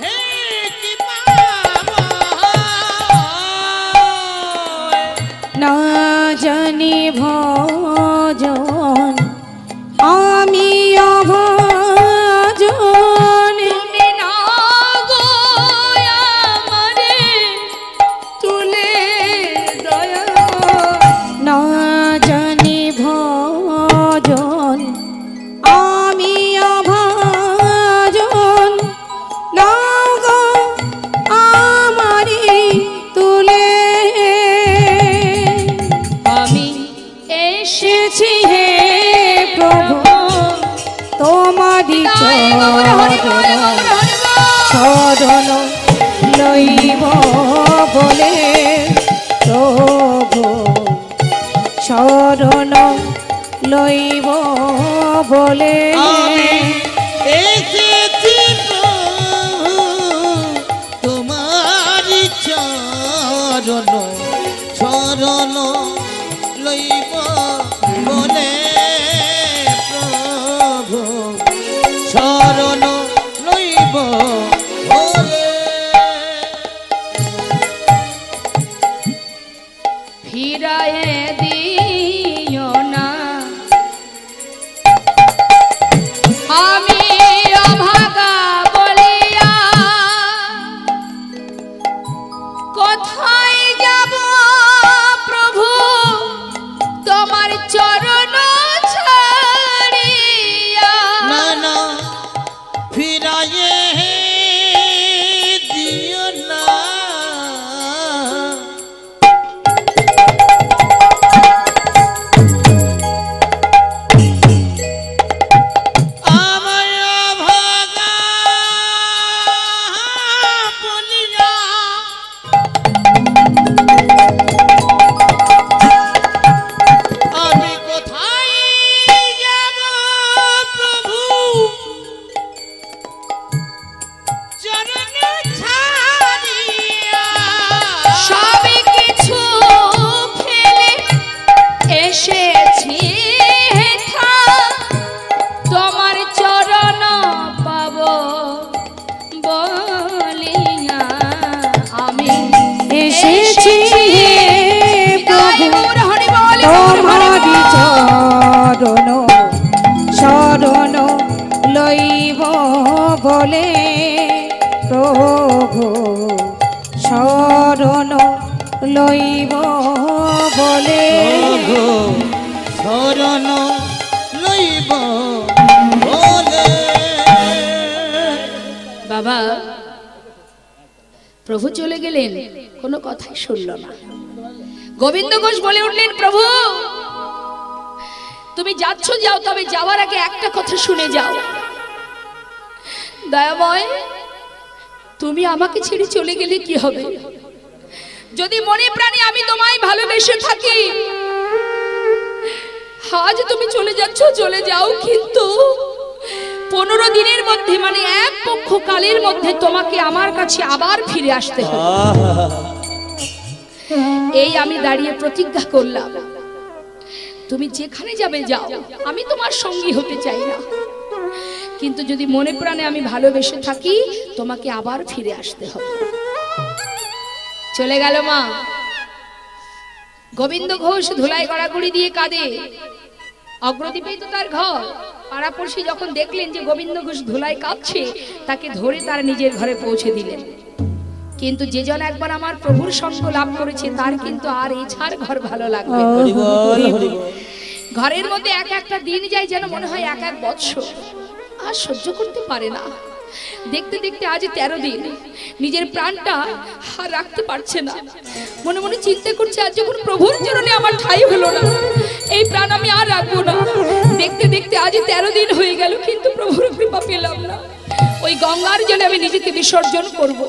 হে কি পাবো, না জানি ভজন, আমি অভজন। তুমি না গো আমারে তুলে দয়াময়, না জানি ভজন, আমি অভজন। না গো আমারি তুলে, আমি এসেছি এসেছি হে প্রভু তোমারি চরণ শরণ লইব বলে, প্রভু শরণ লইব বলে। আমি এসেছি প্রভু তোমার চরণ শরণ লইব বলে, প্রভু শরণ লইব বলে। ফিরায়ে দিও লইব বলে ওগো শরণ লইব বলে। বাবা প্রভু চলে গেলেন, কোনো কথাই শুনল না। গোবিন্দ ঘোষ বলে উঠলেন, প্রভু তুমি যাচ্ছ যাও, তবে যাওয়ার আগে একটা কথা শুনে যাও। দয়াময়, তুমি আমাকে ছেড়ে চলে গেলে কি হবে? যদি মনে প্রাণে আমি তোমায় ভালোবেসে থাকি, আজ তুমি চলে যাচ্ছ, চলে যাও, কিন্তু 15 দিনের মধ্যে, মানে এক পক্ষ কালের মধ্যে তোমাকে আমার কাছে আবার ফিরে আসতে হবে। এই আমি দাঁড়িয়ে প্রতিজ্ঞা করলাম, তুমি যেখানে যাবে যাও, আমি তোমার সঙ্গী হতে চাই না, কিন্তু যদি মনে প্রাণে আমি ভালোবেসে থাকি, তোমাকে আবার ফিরে আসতে হবে। চলে গেল মা। গোবিন্দ ঘোষ ধুলাই গড়াগড়ি দিয়ে কাঁদে। অগ্রদ্বীপেই তো তার ঘর। পাড়াপড়শি যখন দেখলেন যে গোবিন্দ ঘোষ ধুলাই কাঁদছে, তাকে ধরে তার নিজের ঘরে পৌঁছে দিলেন। কিন্তু যে জন একবার আমার প্রভুর সঙ্গ লাভ করেছে, তার কিন্তু আর এই ছাড় ঘর ভালো লাগবে না। হরি বল, হরি বল। ঘরের মধ্যে এক একটা দিন যায় যেন মনে হয় এক এক বৎসর, আর সহ্য করতে পারে না। দেখতে দেখতে আজ 13 দিন নিজের প্রাণটা আর রাখতে পারছে না। মনে মনে চিন্তা করছে, আজ যখন প্রভুর চরণে আমার ঠাঁই হলো না, এই প্রাণ আমি আর রাখবো না। দেখতে দেখতে আজ 13 দিন হয়ে গেল, কিন্তু প্রভুর কৃপা পেলাম না। ওই গঙ্গার জলে আমি নিজেকে বিসর্জন করব,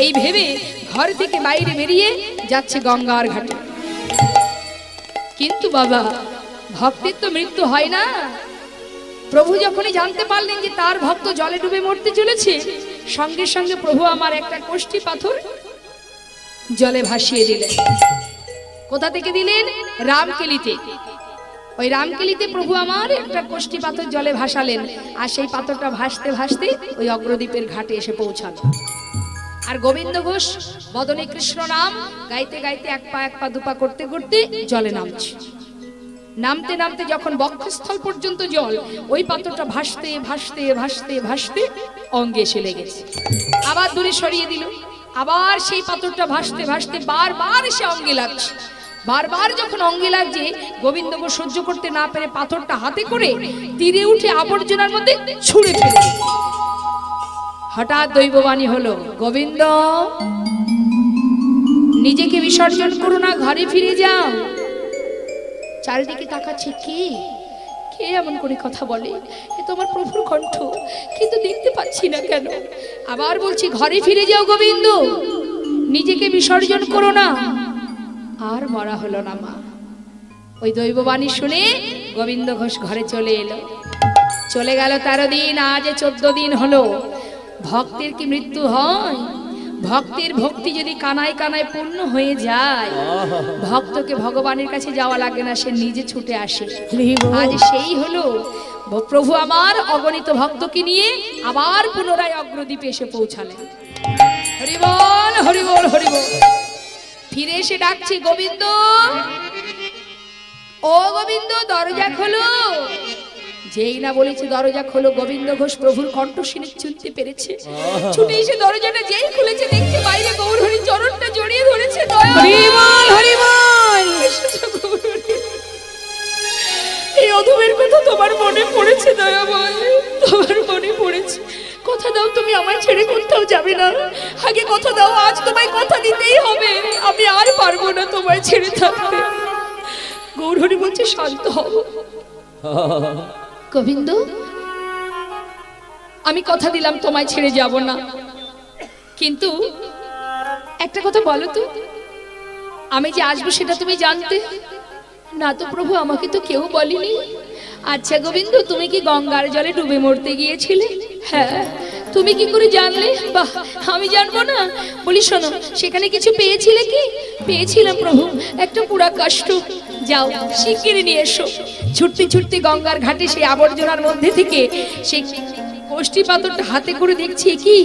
এই ভেবে ঘর থেকে বাইরে বেরিয়ে যাচ্ছে গঙ্গার ঘাটে। কিন্তু বাবা, ভক্তের তো মৃত্যু হয় না। প্রভু যখনই জানতে পারলেন যে তার ভক্ত জলে ডুবে মরতে চলেছে, সঙ্গে সঙ্গে প্রভু আমার একটা কোষ্ঠী পাথর জলে ভাসিয়ে দিলেন। কোথা থেকে দিলেন? রামকেলিতে। ওই রামকেলিতে প্রভু আমার একটা কোষ্ঠী পাথর জলে ভাসালেন, আর সেই পাথরটা ভাসতে ভাসতে ওই অগ্রদ্বীপের ঘাটে এসে পৌঁছাল। আর গোবিন্দ ঘোষ বদনে কৃষ্ণ নাম গাইতে গাইতে এক পা দুপা করতে করতে জলে নামছে। নামতে নামতে যখন বক্ষস্থল পর্যন্ত জল, ওই পাথরটা ভাসতে ভাসতে ভাসতে ভাসতে অঙ্গে এসে লেগেছে। আবার দূরে সরিয়ে দিল, আবার সেই পাথরটা ভাসতে ভাসতে বারবার এসে অঙ্গে লাগছে। বারবার যখন অঙ্গে লাগছে, গোবিন্দ ঘোষ সহ্য করতে না পেরে পাথরটা হাতে করে তীরে উঠে আবর্জনার মধ্যে ছুঁড়ে ফেলে। হঠাৎ দৈববাণী হলো, গোবিন্দ নিজেকে বিসর্জন করো না, ঘরে ফিরে যাও। চারিদিকে তাকাচ্ছে, কে কে এমন করে কথা বলে? এ তোমার প্রভুর কণ্ঠ, কিন্তু দেখতে পাচ্ছি না কেন। আবার বলছি, ঘরে ফিরে যাও গোবিন্দ, নিজেকে বিসর্জন করো না। আর মরা হলো না মা। ওই দৈববাণী শুনে গোবিন্দ ঘোষ ঘরে চলে এলো। চলে গেল 13 দিন, আজ 14 দিন হলো। ভক্তের কি মৃত্যু হয়? ভক্তের ভক্তি যদি কানায় কানায় পূর্ণ হয়ে যায়, ভক্তকে ভগবানের কাছে যাওয়া লাগে না, সে নিজে ছুটে আসে। আজ সেই হলো, প্রভু আমার অগণিত ভক্তকে নিয়ে আবার পুনরায় অগ্রদ্বীপে এসে পৌঁছালেন। হরি বল, হরি বল, হরি বল। ফিরে এসে ডাকছে, গোবিন্দ, ও গোবিন্দ, দরজা খোলো। যেই না বলেছে দরজা খোলো, গোবিন্দ ঘোষ প্রভুর কণ্ঠ শুনে শুনতে পেরেছে। ছুটে এসে দরজাটা যেই খুলেছে, দেখছে বাইরে গৌরহরির চরণটা জড়িয়ে ধরেছে। এই অধমের কথা তোমার মনে পড়েছে দয়াময়, তোমার মনে পড়েছে। কথা দাও, তুমি আমায় ছেড়ে কোথাও যাবে না। আগে কথা দাও, আজ তোমায় কথা দিতেই হবে, আমি আর পারবো না তোমায় ছেড়ে থাকতে। গৌরহরি বলছে, শান্ত হও গোবিন্দ, আমি কথা দিলাম তোমায় ছেড়ে যাব না, কিন্তু একটা কথা বলো তো, আমি যে আসবো সেটা তুমি জানতে না তো? প্রভু, আমাকে তো কেউ বলেনি। আচ্ছা গোবিন্দ, তুমি কি গঙ্গার জলে ডুবে মরতে গিয়েছিলে? হ্যাঁ। তুমি কি করে জানলে? বাহ, আমি জানবো না? বলি শোনো, সেখানে কিছু পেয়েছিলে কি? পেয়েছিলাম প্রভু, একটা পুরা কাষ্ঠ। যাও শিগগিরই নিয়ে এসো। ছুটতে ছুটতে গঙ্গার ঘাটে সেই আবর্জনার মধ্যে থেকে সেই কোষ্ঠী পাথরটা হাতে করে দেখছি, কি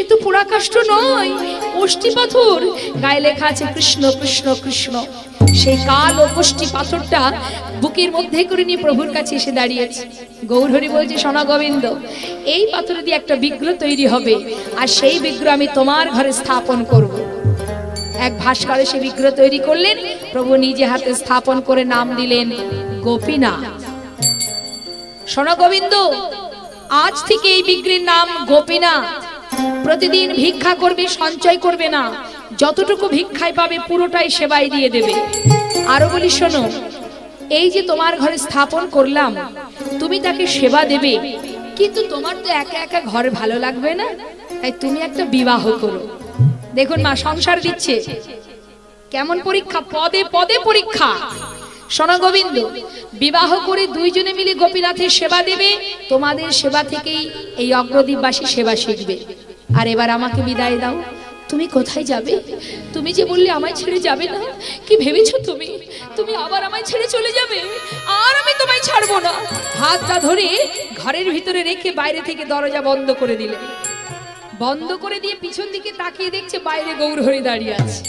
এ তো পোড়া কাষ্ঠ নয়, কোষ্ঠী পাথর। গায়ে লেখা আছে কৃষ্ণ কৃষ্ণ কৃষ্ণ। সেই কাল ও কোষ্ঠী পাথরটা বুকের মধ্যে করে নিয়ে প্রভুর কাছে এসে দাঁড়িয়েছে। গৌরহরি বলছে, শোনা গোবিন্দ, এই পাথর দিয়ে একটা বিগ্রহ তৈরি হবে, আর সেই বিগ্রহ আমি তোমার ঘরে স্থাপন করব। এক ভাস্করে সে বিগ্রহ তৈরি করলেন, প্রভু নিজে হাতে স্থাপন করে নাম দিলেন গোপীনাথ। শোনো গোবিন্দ, আজ থেকে এই বিগ্রহের নাম গোপীনাথ। প্রতিদিন ভিক্ষা করবে, সঞ্চয় করবে না, যতটুকু ভিক্ষায় পাবে পুরোটাই সেবায় দিয়ে দেবে। আরো বলি শোনো, এই যে তোমার ঘরে স্থাপন করলাম, তুমি তাকে সেবা দেবে, কিন্তু তোমার তো একা একা ঘর ভালো লাগবে না, তাই তুমি একটা বিবাহ করো। দেখুন মা সংসার দিচ্ছে, কেমন পরীক্ষা, পদে পদে পরীক্ষা। শোনো গোবিন্দ, বিবাহ করে দুইজনে মিলে গোপীনাথের সেবা দেবে, তোমাদের সেবা থেকেই এই অগ্রদ্বীপবাসী সেবা শিখবে। আর এবার আমাকে বিদায় দাও, তুমি কোথায় যাবে? তুমি যে বললে আমায় ছেড়ে যাবে না, কি ভেবেছো তুমি? তুমি আবার আমায় ছেড়ে চলে যাবে? আর আমি তোমায় ছাড়বো না। হাতটা ধরে ঘরের ভিতরে রেখে বাইরে থেকে দরজা বন্ধ করে দিলে। বন্ধ করে দিয়ে পিছন দিকে তাকিয়ে দেখছে বাইরে গৌর হরি দাঁড়িয়ে আছে।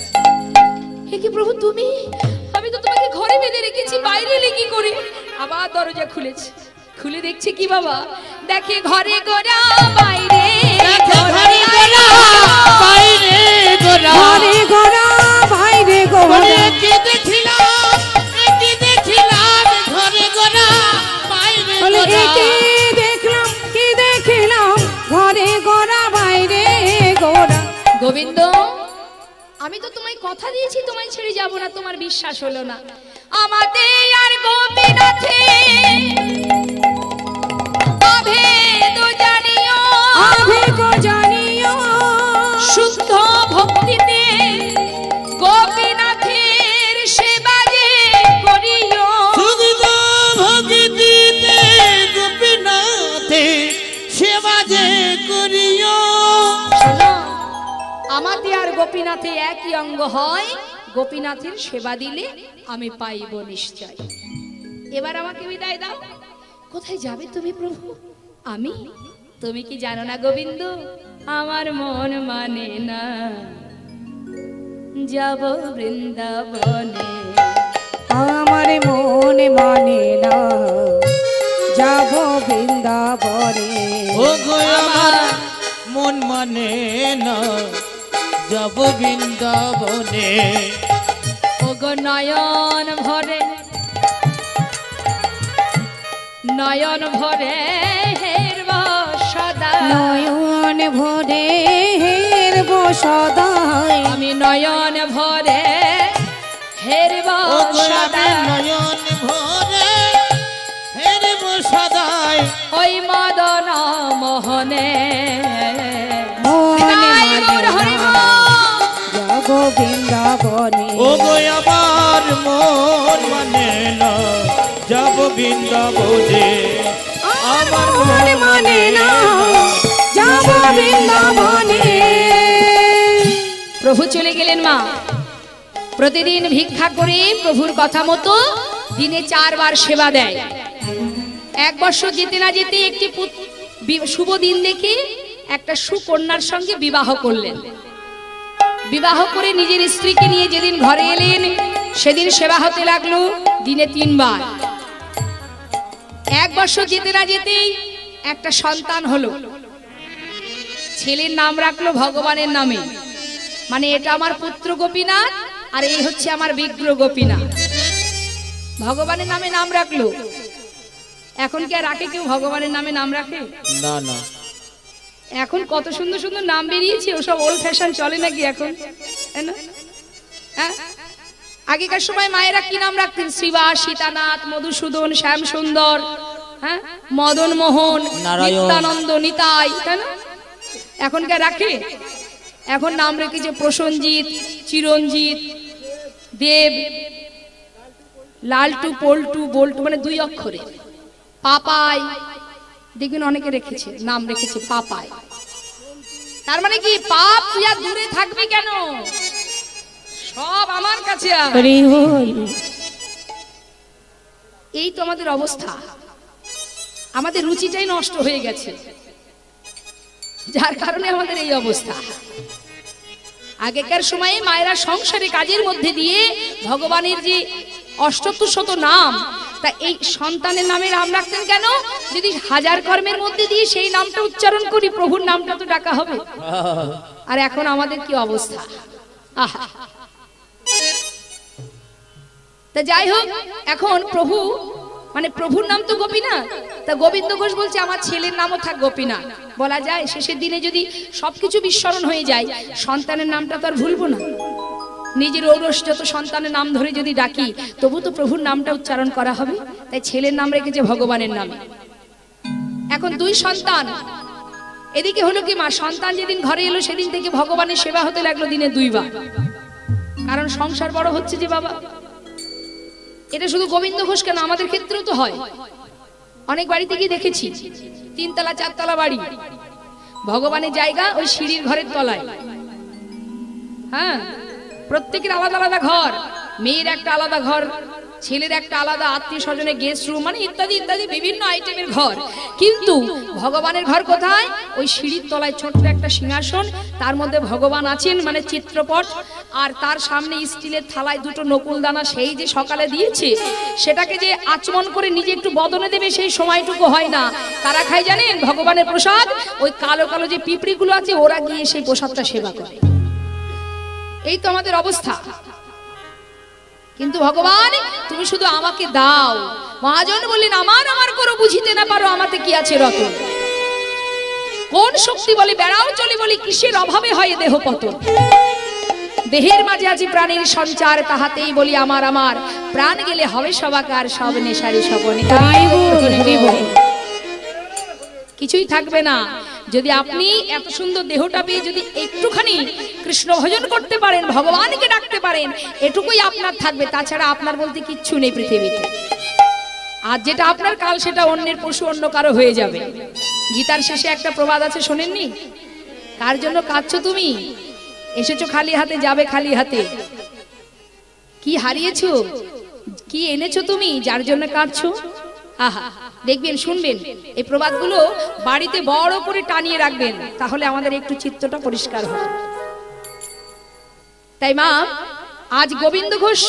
হে কি প্রভু তুমি? আমি তো তোমাকে ঘরে বেঁধে রেখেছি, বাইরে এলে কি করে? আবার দরজা খুলেছে, খুলে দেখছে কি বাবা, দেখে ঘরে গোরা বাইরে, ঘরে গোরা বাইরে গোরা, ঘরে গোরা বাইরে গোরা, কি দেখিলাম ঘরে গোরা বাইরে গোরা, কি দেখলাম কি দেখিলাম ঘরে গোরা বাইরে গোরা। গোবিন্দ, আমি তো তোমায় কথা দিয়েছি তোমায় ছেড়ে যাব না, তোমার বিশ্বাস হলো না। আমাদের আর গোপীনাথে অভেদ জানিও, আভেদ জানিও, শুদ্ধ ভক্তিতে গোপীনাথের সেবা যে করিও। শুদ্ধ ভক্তিতে গোপীনাথে সেবা যে করিও। শোনো, আমাদের আর গোপীনাথে একই অঙ্গ হয়, গোপীনাথের সেবা দিলে আমি পাইব নিশ্চয়। এবার আমাকে বিদায় দাও। কোথায় যাবে তুমি প্রভু? আমি? তুমি কি জানো না গোবিন্দ, আমার মন মানে না, যাব বৃন্দাবনে। আমার মন মানে না, যাব বৃন্দাবনে। ও গো আমার মন মানে না, যাব বৃন্দাবনে। ওগো নয়ন ভরে, নয়ন ভরে হেরব সদা, নয়ন ভরে হেরব সদাই, আমি নয়ন ভরে হেরব ও গো সদা। আমি নয়ন ভরে হেরব সদাই, ওই মদন মোহনে। মনে গাই গৌর মানে হরি না, বল। যাব বৃন্দাবনে। ও গো আমার মন মানে না, যাব বৃন্দাবনে। আমার মন মানে না, যাব বৃন্দাবনে। প্রভু চলে গেলেন মা। প্রতিদিন ভিক্ষা করে প্রভুর কথা মতো দিনে 4 বার সেবা দেয়। 1 বছর যেতে না যেতে একটি শুভ দিন দেখে একটা সুকন্যার সঙ্গে বিবাহ করলেন। বিবাহ করে নিজের স্ত্রীকে নিয়ে যেদিন ঘরে এলেন, সেদিন সেবা হতে লাগলো দিনে 3 বার। 1 বছর যেতে না যেতেই একটা সন্তান হলো। ছেলের নাম রাখলো ভগবানের নামে, মানে এটা আমার পুত্র গোপীনাথ আর এই হচ্ছে আমার বিগ্রহ গোপীনাথ। ভগবানের নামে নাম রাখলো। এখন কি আর রাখে কেউ ভগবানের নামে নাম রাখে? না না, এখন কত সুন্দর সুন্দর নাম বেরিয়েছে, ওসব ওল্ড ফ্যাশন চলে নাকি এখন? তাই না? হ্যাঁ, আগেকার সময় মায়েরা কি নাম রাখতেন? শ্রীবাস, সীতানাথ, মধুসূদন, শ্যাম সুন্দর, হ্যাঁ, মদন মোহন, নারায়ণ, নিত্যানন্দ, নিতাই, তাই না? এখন কে রাখে? এখন নাম রেখেছে প্রসঞ্জিৎ, চিরঞ্জিত, দেব, লালটু, পল্টু, বল্টু, মানে 2 অক্ষরে। পাপাই, দেখবেন অনেকে রেখেছে, নাম রেখেছে পাপাই। তার মানে কি, পাপ তুই আর দূরে থাকবি কেন? সব আমার কাছে আয়। হরি বল। এই তো আমাদের অবস্থা। আমাদের রুচিটাই নষ্ট হয়ে গেছে, যার কারণে আমাদের এই অবস্থা। আগেকার সময়ে মায়েরা সংসারে কাজের মধ্যে দিয়ে ভগবানের যে 88শত নাম, তা এই সন্তানের নামে নাম রাখতেন কেন? যদি 1000 কর্মের মধ্যে দিয়ে সেই নামটা উচ্চারণ করি, প্রভুর নামটা তো ডাকা হবে। আর এখন আমাদের কি অবস্থা! আহা, তা যাই হোক, এখন প্রভু মানে প্রভুর নাম তো গোপীনাথ, তা গোবিন্দ ঘোষ বলছে আমার ছেলের নামও থাক গোপীনাথ। বলা যায় শেষের দিনে যদি সবকিছু বিস্মরণ হয়ে যায়, সন্তানের নামটা তো আর ভুলবো না। নিজের ঔরসজাত সন্তানের নাম ধরে যদি ডাকি, তবু তো প্রভুর নামটা উচ্চারণ করা হবে। তাই ছেলের নাম রেখেছে ভগবানের নামে। এখন দুই সন্তান, এদিকে হলো কি মা সন্তান যেদিন ঘরে এলো সেদিন থেকে ভগবানের সেবা হতে লাগলো দিনে 2 বার। কারণ সংসার বড় হচ্ছে যে বাবা। এটা শুধু গোবিন্দ ঘোষ কেন, আমাদের ক্ষেত্রেও তো হয়। অনেক বাড়িতে গিয়ে দেখেছি 3 তলা 4 তলা বাড়ি, ভগবানের জায়গা ওই সিঁড়ির ঘরের তলায়। হ্যাঁ, প্রত্যেকের আলাদা আলাদা ঘর, মেয়ের একটা আলাদা ঘর, ছেলের একটা আলাদা, আত্মীয় স্বজনের গেস্ট রুম, মানে ইত্যাদি ইত্যাদি বিভিন্ন আইটেমের ঘর। কিন্তু ভগবানের ঘর কোথায়? ওই সিঁড়ির তলায় ছোট্ট একটা সিংহাসন, তার মধ্যে ভগবান আছেন মানে চিত্রপট, আর তার সামনে স্টিলের থালায় 2টো নকুলদানা, সেই যে সকালে দিয়েছে সেটাকে যে আচমন করে নিজে একটু বদনে দেবে সেই সময়টুকু হয় না। তারা খায় জানেন ভগবানের প্রসাদ, ওই কালো কালো যে পিঁপড়িগুলো আছে ওরা গিয়ে সেই প্রসাদটা সেবা করে। এই তো আমাদের অবস্থা। কিন্তু ভগবান তুমি শুধু আমাকে দাও। মহাজন বললেন আমার আমার করো বুঝিতে না পারো আমাতে কি আছে রতন। কোন শক্তি বলে বেড়াও চলে বলি কিসের অভাবে হয় দেহ পতন। দেহের মাঝে আছে প্রাণীর সঞ্চার, তাহাতেই বলি আমার আমার, প্রাণ গেলে হবে সবাকার, সব নেশারি সবনে কিছুই থাকবে না। যদি আপনি এত সুন্দর দেহটা পেয়ে যদি একটুখানি কৃষ্ণ ভজন করতে পারেন, ভগবানকে ডাকতে পারেন, এটুকুই আপনার থাকবে। তাছাড়া আপনার বলতে কিচ্ছু নেই পৃথিবীতে। আর যেটা আপনার কাল সেটা অন্যের পশু, অন্য কারো হয়ে যাবে। গীতার শেষে একটা প্রবাদ আছে, শোনেননি? কার জন্য কাঁদছো তুমি? এসেছো খালি হাতে, যাবে খালি হাতে। কি হারিয়েছো, কি এনেছো তুমি, যার জন্য কাঁদছো? আহা, দেখবেন শুনবেন এই প্রবাদগুলো বাড়িতে বড় করে টানিয়ে রাখবেন, তাহলে আমাদের একটু চিত্তটা পরিষ্কার হবে। তাই মা আজ গোবিন্দ ঘোষ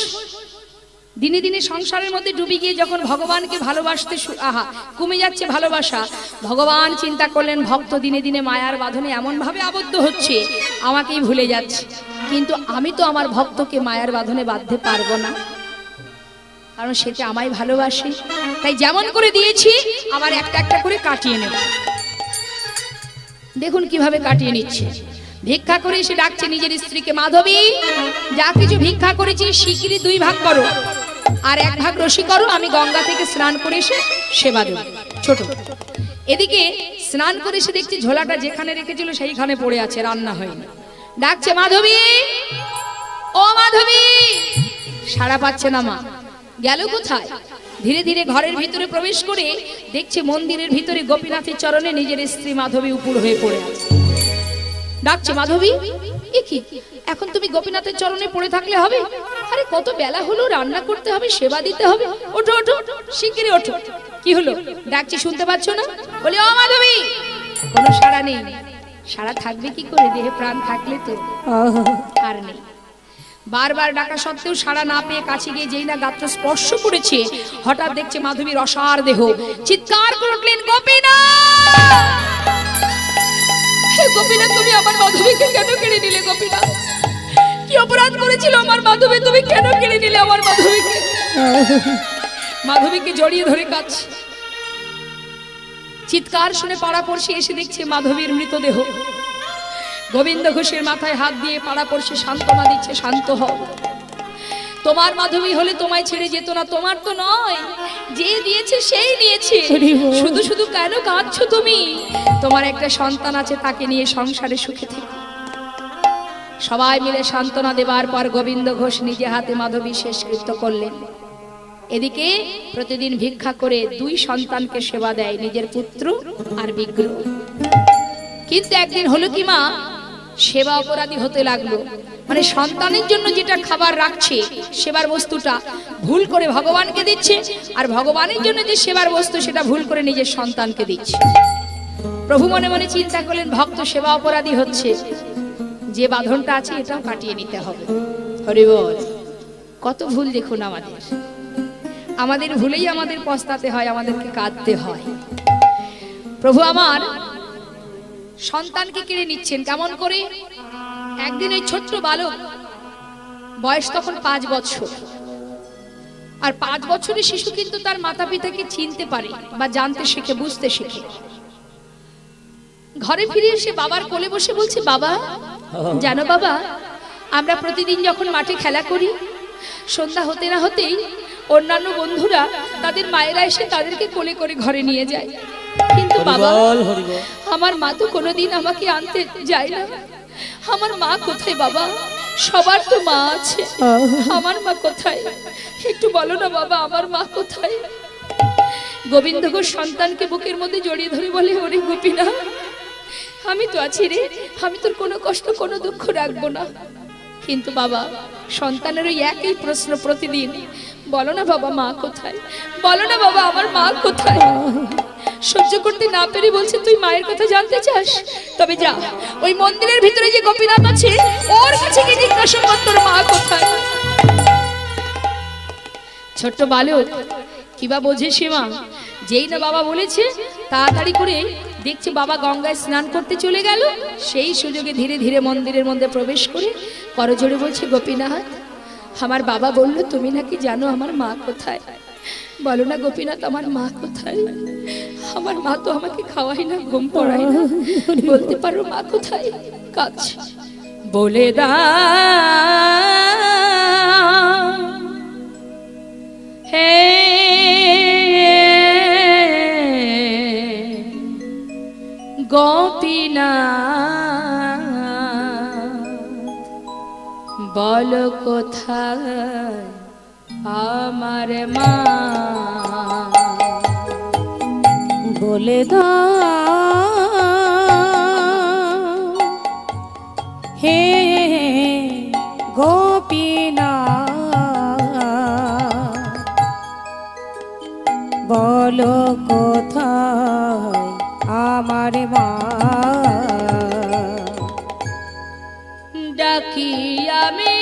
দিনে দিনে সংসারের মধ্যে ডুবে গিয়ে যখন ভগবানকে ভালোবাসতে আহা কমে যাচ্ছে ভালোবাসা, ভগবান চিন্তা করলেন ভক্ত দিনে দিনে মায়ার বাঁধনে এমন ভাবে আবদ্ধ হচ্ছে আমাকেই ভুলে যাচ্ছে। কিন্তু আমি তো আমার ভক্তকে মায়ার বাঁধনে বাঁধতে পারবো না, কারণ সেটা আমায় ভালোবাসে। তাই যেমন করে দিয়েছি আবার একটা একটা করে কাটিয়ে নেব। দেখুন কিভাবে কাটিয়ে নিচ্ছে। ভিক্ষা করে এসে ডাকছে নিজের স্ত্রীকে, মাধবী যা কিছু ভিক্ষা করেছি শিগগিরই 2 ভাগ করো, আর 1 ভাগ রসি করো, আমি গঙ্গা থেকে স্নান করে এসে সেবা দেব। ছোট এদিকে স্নান করে এসে দেখছি ঝোলাটা যেখানে রেখেছিল সেইখানে পড়ে আছে, রান্না হয়নি। ডাকছে মাধবী, ও মাধবী, সাড়া পাচ্ছে না মা। গেল কোথায়? ধীরে ধীরে ঘরের ভিতরে প্রবেশ করে দেখছে মন্দিরের ভিতরে গোপীনাথের চরণে নিজের স্ত্রী মাধবী উপর হয়ে পড়ে আছে। ডাকছে মাধবী, এ কি এখন তুমি গোপীনাথের চরণে পড়ে থাকলে হবে? আরে কত বেলা হলো, রান্না করতে হবে, সেবা দিতে হবে, ওঠো ওঠো শিগগিরই ওঠো। কি হলো? ডাকছি শুনতে পাচ্ছ না? বলি ও মাধবী, কোনো সাড়া নেই। সাড়া থাকবে কি করে, দেহে প্রাণ থাকলে তো। আর নেই। বারবার ডাকা সত্ত্বেও সাড়া না পেয়ে কাছে গিয়ে যেই না গাত্র স্পর্শ করেছে, হঠাৎ দেখছে মাধবীর অসার দেহ। চিৎকার করে উঠলেন গোপীনাথ, গোপীনাথ তুমি আমার মাধবীকে কেন কেড়ে নিলে? গোপীনাথ কি অপরাধ করেছিল আমার মাধবী, তুমি কেন কেড়ে নিলে আমার মাধবীকে? মাধবীকে জড়িয়ে ধরে কাঁদছে। চিৎকার শুনে পাড়াপড়শি এসে দেখছে মাধবীর মৃতদেহ। গোবিন্দ ঘোষের মাথায় হাত দিয়ে পাড়াপড়শি সান্ত্বনা দিচ্ছে, শান্ত হও, তোমার মাধবী হলে তোমায় ছেড়ে যেত না, তোমার তো নয়, যে দিয়েছে সেই নিয়েছে। শুধু শুধু কেন কাঁদছো তুমি? তোমার একটা সন্তান আছে, তাকে নিয়ে সংসারে সুখে থেকো। সবাই মিলে সান্ত্বনা দেবার পর গোবিন্দ ঘোষ নিজে হাতে মাধবী শেষকৃত্য করলেন। এদিকে প্রতিদিন ভিক্ষা করে 2 সন্তানকে সেবা দেয়, নিজের পুত্র আর বিগ্রহ। কিন্তু একদিন হলো কি মা, সেবা অপরাধী হতে লাগলো। মানে সন্তানের জন্য যেটা খাবার রাখছে সেবার বস্তুটা ভুল করে ভগবানকে দিচ্ছে, আর ভগবানের জন্য যে সেবার বস্তু সেটা ভুল করে নিজের সন্তানকে দিচ্ছে। প্রভু মনে মনে চিন্তা করলেন ভক্ত সেবা অপরাধী হচ্ছে, যে বাঁধনটা আছে এটাও কাটিয়ে নিতে হবে। হরি বল। কত ভুল দেখুন আমাদের ভুলেই আমাদের পস্তাতে হয়, আমাদেরকে কাঁদতে হয়। প্রভু আমার সন্তানকে কেড়ে নিচ্ছেন কেমন করে? একদিন এই ছোট্ট বালক, বয়স তখন 5 বছর, আর 5 বছরের শিশু কিন্তু তার মাতা পিতাকে চিনতে পারে বা জানতে শেখে, বুঝতে শেখে। ঘরে ফিরে এসে বাবার কোলে বসে বলছে, বাবা জানো বাবা, আমরা প্রতিদিন যখন মাঠে খেলা করি, সন্ধ্যা হতে না হতেই অন্যান্য বন্ধুরা তাদের মায়েরা এসে তাদেরকে কোলে করে ঘরে নিয়ে যায়, কিন্তু বাবা আমার মা তো কোনোদিন আমাকে আনতে যায় না। আমার মা কোথায় বাবা? সবার তো মা আছে, আমার মা কোথায়? একটু বলো না বাবা, আমার মা কোথায়? গোবিন্দ ঘোষ সন্তানকে বুকের মধ্যে জড়িয়ে ধরে বলে, ওরে গোপীনা, আমি তো আছি রে, আমি তোর কোনো কষ্ট কোনো দুঃখ রাখবো না। কিন্তু বাবা সন্তানের ওই একই প্রশ্ন প্রতিদিন, বলো না বাবা মা কোথায়, বলো না বাবা আমার মা কোথায়? সহ্য করতে না পেরে বলছে, তুই মায়ের কথা জানতে চাস? তবে যা, ওই মন্দিরের ভিতরে যে গোপীনাথ আছে ওর কাছে গিয়ে জিজ্ঞাসা কর তোর মা কোথায়। ছোট্ট বালক কিবা বোঝে সে মা, যেই না বাবা বলেছে তাড়াতাড়ি করে দেখছে বাবা গঙ্গায় স্নান করতে চলে গেল, সেই সুযোগে ধীরে ধীরে মন্দিরের মধ্যে প্রবেশ করে করজোড়ে বলছে, গোপীনাথ আমার বাবা বলল তুমি নাকি জানো আমার মা কোথায়, বলো না গোপীনাথ আমার মা কোথায়? আমার মা তো আমাকে খাওয়াই না, ঘুম পড়ায় না, বলতে পারো মা কোথায়? কাজ বলে দা হে গোপীনাথ, বলো কোথায় আমার মা? বলে দাও হে গোপীনাথ, বলো কোথায় আমার মা? ডাকি আমি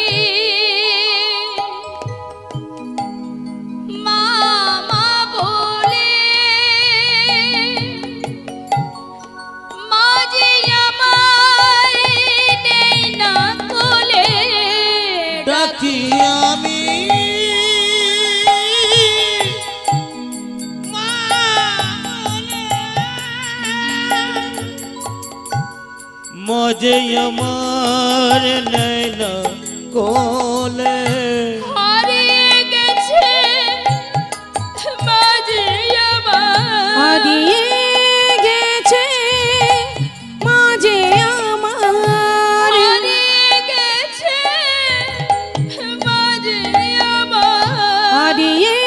মামা বলে, মাঝে আমায় নেই না কোলে, ডাকি আমি মজে আমার নैना কোলে, হারিয়ে গেছে মাঝে আমার, হারিয়ে গেছে মাঝে আমার, হারিয়ে গেছে মাঝে আমার, হারিয়ে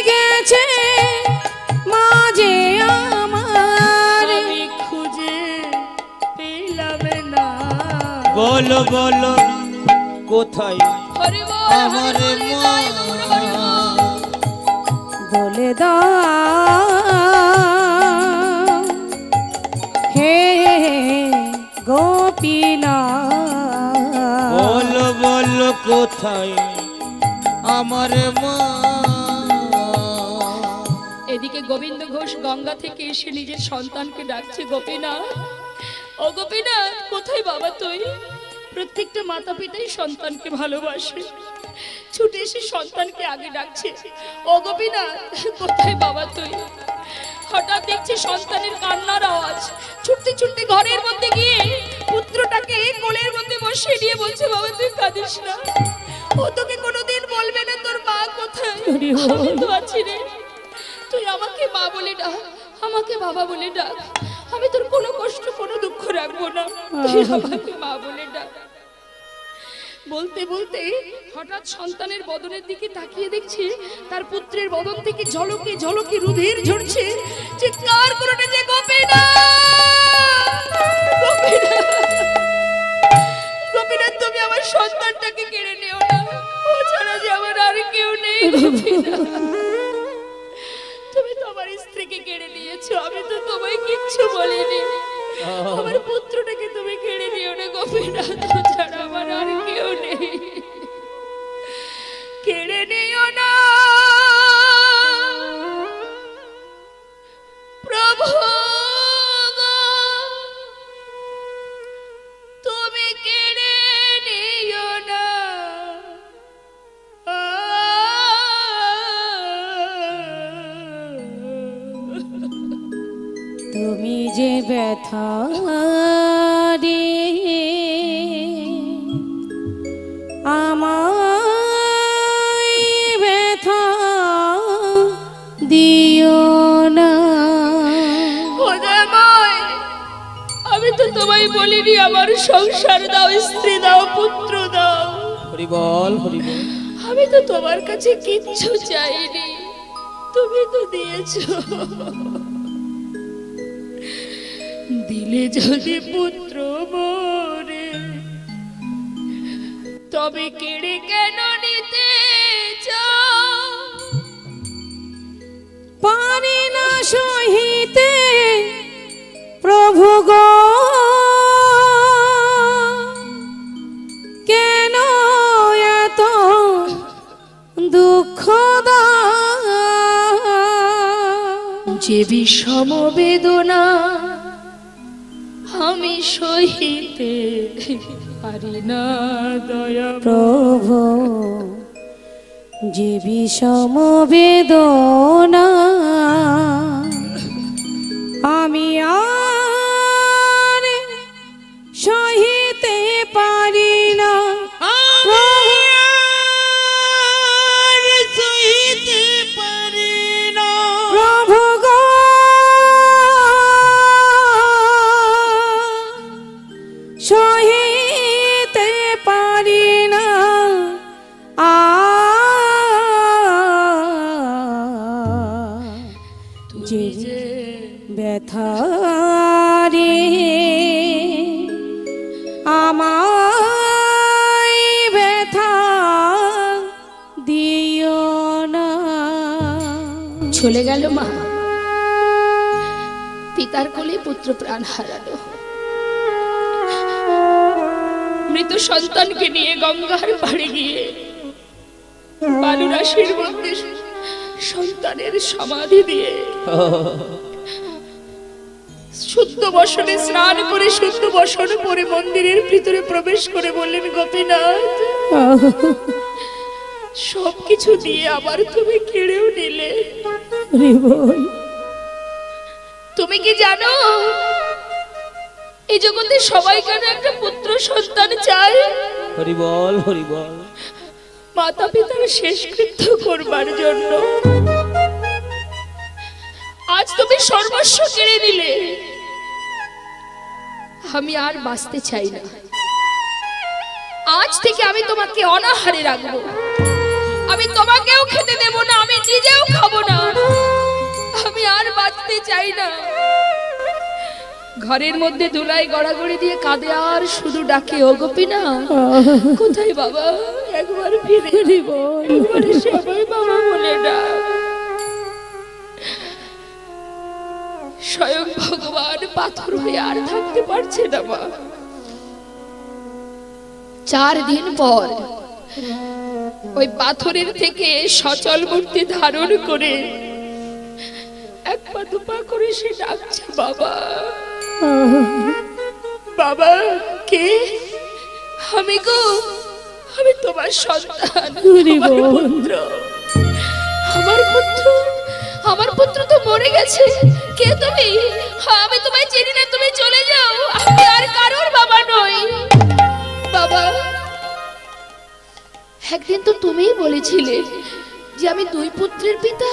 গেছে মাঝে আমার, আমি খুঁজে পেলাম না। বলো বলো কোথায় হরি বল, আমার হরি বল, মা? জয় গৌর হরি বল। বলে দাও হে গোপীনাথ, বলো বলো কোথায় আমার মা? এদিকে গোবিন্দ ঘোষ গঙ্গা থেকে এসে নিজের সন্তানকে ডাকছে, গোপীনাথ ও গোপীনাথ কোথায় বাবা তুই? প্রত্যেকটা মাতা পিতাই সন্তানকে ভালোবাসে, ছুটে এসে সন্তানকে আগে ডাকছে, ও গোপীনাথ কোথায় বাবা তুই? হঠাৎ দেখছে সন্তানের কান্নার আওয়াজ, ছুটতে ছুটতে ঘরের মধ্যে গিয়ে পুত্রটাকে কোলের মধ্যে বসিয়ে দিয়ে বলছে, বাবা তুই কাঁদিস না, ও তোকে কোনোদিন বলবে না তোর মা কোথায়, আমি তো আছি রে, তুই আমাকে মা বলে ডাক, আমাকে বাবা বলে ডাক, আমি তোর কোনো কষ্ট কোনো দুঃখ রাখবো না, তুই আমাকে মা বলে ডাক। বলতে বলতে হঠাৎ সন্তানের বদনের দিকে তাকিয়ে দেখছে তার পুত্রের বদন থেকে ঝলকে ঝলকে রুধির ঝরছে, চিৎকার করে যে গোপীনাথ, গোপীনাথ, গোপীনাথ তুমি আমার সন্তানটাকে কেড়ে নিও না, ও ছাড়া যে আমার আর কেউ নেই গোপীনাথ, তুমি তোমার স্ত্রীকে কেড়ে নিয়েছো, আমি তো তোমায় কিচ্ছু বলিনি, আমার পুত্রটাকে তুমি কেড়ে নিও না গোপীনাথ, ও ছাড়া আমার আর কেউ নেই, কেড়ে নিও না প্রভু গো, তুমি কেড়ে নিও না ব্যথা রে আমায় ব্যথা দিও না। আমি তো তোমায় বলিনি আমার সংসার দাও, স্ত্রী দাও, পুত্র দাও। হরি বল, হরি বল। আমি তো তোমার কাছে কিচ্ছু চাইনি, তুমি তো দিয়েছো। দিলে যদি পুত্র মোরে, তবে কেড়ে কেন নিতে চাও? পারি না সহিতে প্রভু গো, কেন এত দুঃখ দাও? যে বিষম বেদনা আমি সহিতে পারি না দয়া প্রভু, যে বিষম বেদনা আমি আর সহিতে পারি না। সইতে পারি না প্রভু গো, সহিতে পারি না যে ব্যথা রে আমায় ব্যথা দিও না। চলে গেল মা, পিতার কোলে পুত্র প্রাণ হারালো। মৃত সন্তানকে নিয়ে গঙ্গার পাড়ে গিয়ে বালুরাশির মধ্যে সন্তানের সমাধি দিয়ে শুদ্ধ বসনে স্নান করে শুদ্ধ বসন পরে মন্দিরের ভিতরে প্রবেশ করে বললেন, গোপীনাথ, সবকিছু দিয়ে আবার তুমি কেড়েও নিলে। তুমি কি জানো এই জগতে সবাই কেন একটা পুত্র সন্তান চায়? হরি বল, হরি বল। মাতা পিতার শেষকৃত্য করবার জন্য। আজ তুমি সর্বস্ব কেড়ে নিলে, আমি আর বাঁচতে চাই না। আজ থেকে আমি তোমাকে অনাহারে রাখবো, আমি তোমাকেও খেতে দেব না, আমি নিজেও খাবো না। আমি আর বাঁচতে চাই না। ঘরের মধ্যে ধুলাই গড়াগড়ি দিয়ে কাঁদে আর শুধু ডাকে, ও গোপীনাথ কোথায় বাবা, একবার ফিরে দিব, একবার সবাই বাবা বলে ডাক। স্বয়ং ভগবান পাথর হয়ে আর থাকতে পারছে না মা। 4 দিন পর ওই পাথরের থেকে সচল মূর্তি ধারণ করে এক পা দুপা করে সে ডাকছে, বাবা বাবা। কে? আমি গো, আমি তোমার সন্তান, আমার পুত্র। আমার পুত্র, আমার পুত্র তো মরে গেছে। কে তুমি? আমি তোমায় চিনি না, তুমি চলে যাও, আমি আর কারোর বাবা নই। বাবা, একদিন তো তুমিই বলেছিলে যে আমি 2 পুত্রের পিতা।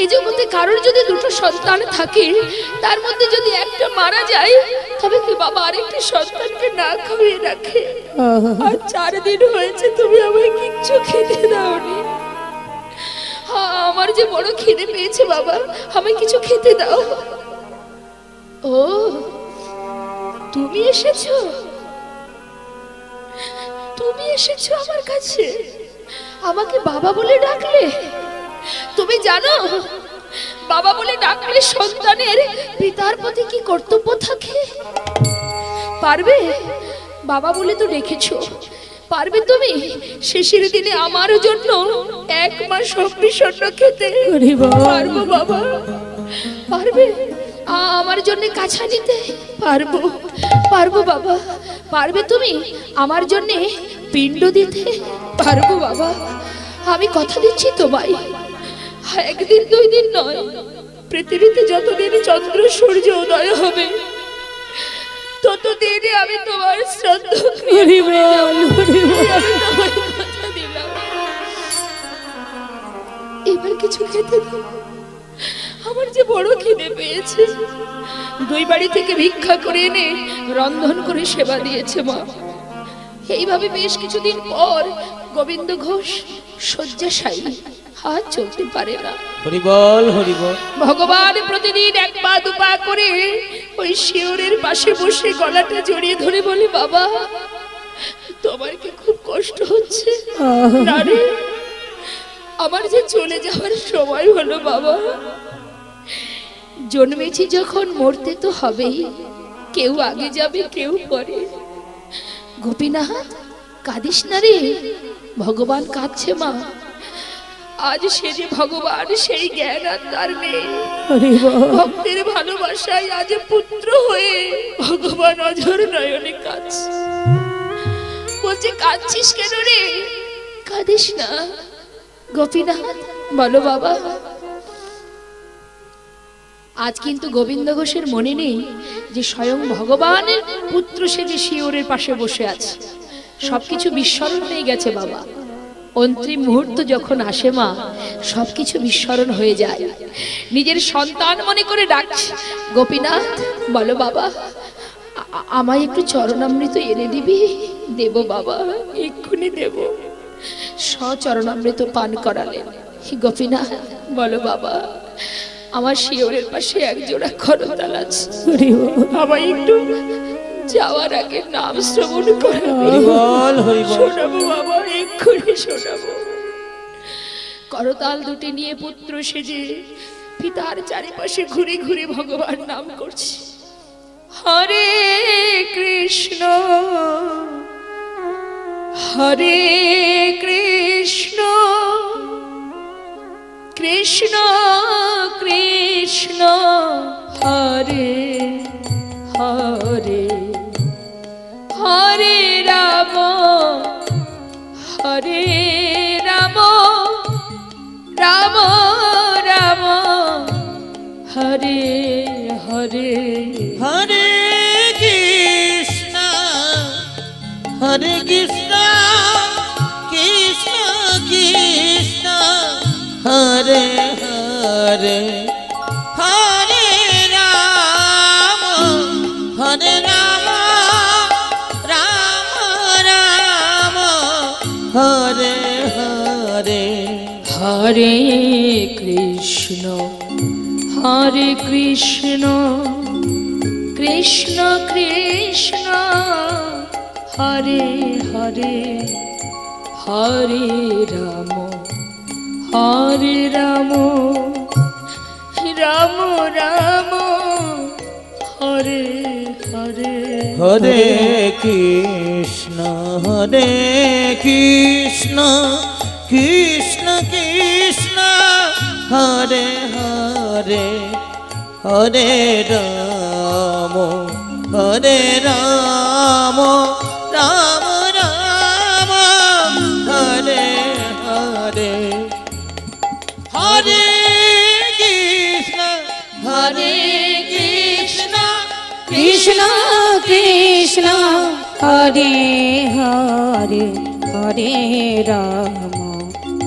এই জগতে কারোর যদি 2টো সন্তান থাকে, তার মধ্যে যদি একটা মারা যায়, তবে কি বাবা আরেকটি সন্তানকে না খাইয়ে রাখে? আর 4 দিন হয়েছে তুমি আমায় কিচ্ছু খেতে দাওনি। আমার যে বড় খিদে পেয়েছে বাবা, আমায় কিছু খেতে দাও। ও, তুমি এসেছো, তুমি এসেছো আমার কাছে, আমাকে বাবা বলে ডাকলে। তুমি জানো বাবা বলে ডাকলে সন্তানের পিতার প্রতি কি কর্তব্য থাকে? পারবে? বাবা বলে তো ডেকেছো, পারবে তুমি শেষের দিনে আমার জন্য 1 মাস অন্ন খেতে? পারবো বাবা, পারবে? আমার জন্য কাছা নিতে? পারবো, পারবো বাবা। পারবে তুমি আমার জন্য পিণ্ড দিতে? পারবো বাবা, আমি কথা দিচ্ছি তোমায়। 1 দিন 2 দিন নয়, পৃথিবীতে যতদিন চন্দ্র সূর্য উদয় হবে ততদিনে আমি তোমার শ্রাদ্ধ হরি বল, হরি বল। আমি তোমায় কথা দিলাম। এবার কিছু খেতে দাও, আমার যে বড় খিদে পেয়েছে। দুই বাড়ি থেকে ভিক্ষা করে এনে রন্ধন করে সেবা দিয়েছে মা। এইভাবে বেশ কিছুদিন পর গোবিন্দ ঘোষ শয্যাশায়ী, হাত চলতে পারে না। হরি বল, হরি বল। ভগবান প্রতিদিন এক পা দু পা করে ওই শিওরের পাশে বসে গলাটা জড়িয়ে ধরে বলে, বাবা তোমার কি খুব কষ্ট হচ্ছে? না রে, আমার যে চলে যাওয়ার সময় হলো বাবা। জন্মেছি যখন মরতে তো হবেই, কেউ আগে যাবে কেউ পরে। গোপীনাথ কাঁদিস না রে, ভগবান কাঁদছে মা। আজ সে যে ভগবান সেই জ্ঞান আর তার নেই। হরি বল। ভক্তের ভালোবাসায় আজ পুত্র হয়ে ভগবান অঝর নয়নে কাঁদছে। বলছে কাঁদছিস কেন রে? কাঁদিস না গোপীনাথ, বলো বাবা। আজ কিন্তু গোবিন্দ ঘোষের মনে নেই যে স্বয়ং ভগবানের পুত্র সে যে শিওরের পাশে বসে আছে। সবকিছু বিস্মরণ হয়ে গেছে বাবা। অন্তিম মুহূর্ত যখন আসে মা, সবকিছু বিস্মরণ হয়ে যায়। নিজের সন্তান মনে করে ডাকছে, গোপীনাথ বলো বাবা, আমায় একটু চরণামৃত এনে দিবি? দেব বাবা, এক্ষুনি দেব। সচরণামৃত পান করালেন। গোপীনাথ বলো বাবা, আমার শিওরের পাশে এক জোড়া করতাল আছে, আমায় একটু যাওয়ার আগে নাম শ্রবণ করাবো। হরি বল, হরি বল। শোনাবো বাবা, এক্ষুনি শোনাবো। করতাল দুটি নিয়ে পুত্র সেজে পিতার চারিপাশে ঘুরে ঘুরে ভগবান নাম করছে। হরে কৃষ্ণ হরে কৃষ্ণ কৃষ্ণ কৃষ্ণ হরে হরে হরে রাম হরে রাম রাম রাম হরে হরে। হরে কৃষ্ণ হরে কৃষ্ণ কৃষ্ণ কৃষ্ণ হরে হরে হরে রাম হরে রাম রাম রাম হরে হরে। হরে কৃষ্ণ কৃষ্ণ কৃষ্ণ হরে হরে হরে রাম রাম রাম হরে হরে। হরে কৃষ্ণ কৃষ্ণ কৃষ্ণ হরে হরে হরে রাম রাম রাম হরে হরে। হরে কৃষ্ণ কৃষ্ণ কৃষ্ণ হরে হরে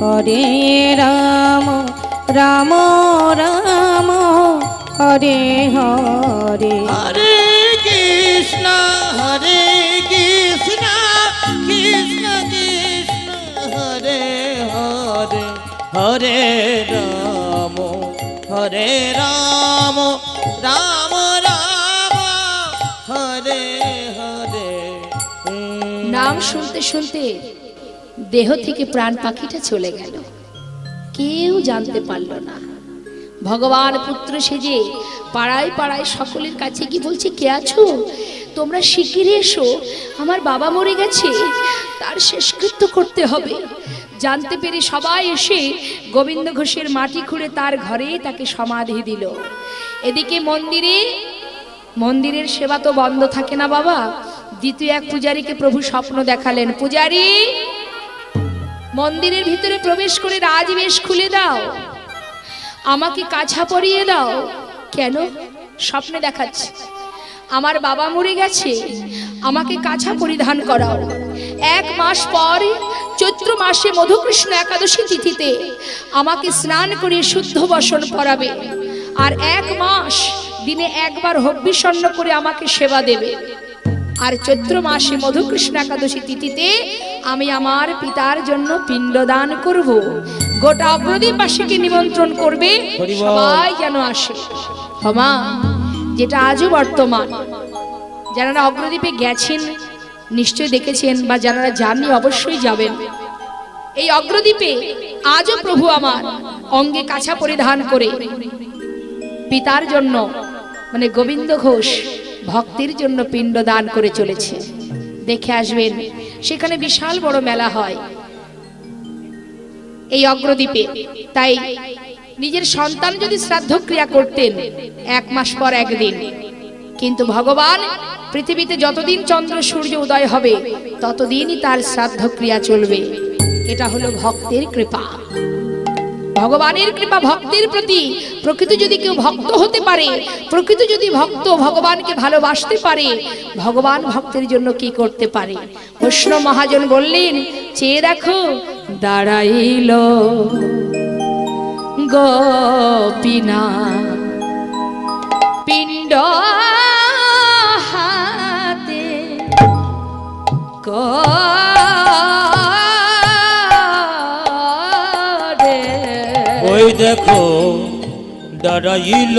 হরে রাম রাম রাম হরে হরে। হরে কৃষ্ণ কৃষ্ণ কৃষ্ণ হরে হরে হরে রাম রাম রাম হরে হরে। নাম শুনতে শুনতে দেহ থেকে প্রাণ পাখিটা চলে গেল, কেউ জানতে পারল না। ভগবান পুত্র সেজে পাড়ায় পাড়ায় সকলের কাছে কি বলছে, কে আছো তোমরা শিগগিরই এসো, আমার বাবা মরে গেছে, তার শেষকৃত্য করতে হবে। জানতে পেরে সবাই এসে গোবিন্দ ঘোষের মাটি খুঁড়ে তার ঘরে তাকে সমাধি দিল। এদিকে মন্দিরের সেবা তো বন্ধ থাকে না বাবা। দ্বিতীয় এক পূজারীকে প্রভু স্বপ্ন দেখালেন, পূজারী মন্দিরের ভিতরে প্রবেশ করে রাজবেশ খুলে দাও। আমাকে কাছা পরিয়ে দাও। কেন? স্বপ্নে দেখাচ্ছে আমার বাবা মরে গেছে, আমাকে কাছা পরিধান করাও। 1 মাস পর চৈত্র মাসে মধুকৃষ্ণ একাদশী তিথিতে আমাকে স্নান করিয়ে শুদ্ধ বসন পরাবে, আর 1 মাস দিনে একবার হব্বিষণ্ণ করে আমাকে সেবা দেবে। আর চৈত্র মাসে মধুকৃষ্ণ একাদশী তিথিতে আমি আমার পিতার জন্য পিণ্ডদান করব। গোটা অগ্রদীপবাসীকে নিমন্ত্রণ করবে, সবাই যেন আসে। মা, যেটা আজও বর্তমান, যারা অগ্রদীপে গেছেন নিশ্চয়ই দেখেছেন, বা যারা যাননি অবশ্যই যাবেন। এই অগ্রদীপে আজও প্রভু আমার অঙ্গে কাছা পরিধান করে পিতার জন্য, মানে গোবিন্দ ঘোষ ভক্তির জন্য পিণ্ডদান করে চলেছে। দেখে আসবেন, সেখানে বিশাল বড় মেলা হয় এই অগ্রদীপে। তাই নিজের সন্তান যদি শ্রাদ্ধ ক্রিয়া করতেন 1 মাস পর একদিন, কিন্তু ভগবান পৃথিবীতে যতদিন চন্দ্র সূর্য উদয় হবে ততদিনই তার শ্রাদ্ধ ক্রিয়া চলবে। এটা হলো ভক্তের কৃপা, ভগবানের কৃপা ভক্তের প্রতি। প্রকৃত যদি কেউ ভক্ত হতে পারে, প্রকৃত যদি ভক্ত ভগবানকে ভালোবাসতে পারে, ভগবান ভক্তের জন্য কি করতে পারে। বৈষ্ণব মহাজন বললেন, চেয়ে দেখো দাঁড়াইল গোপীনা পিণ্ড হাতে ওই দেখো দাঁড়াইল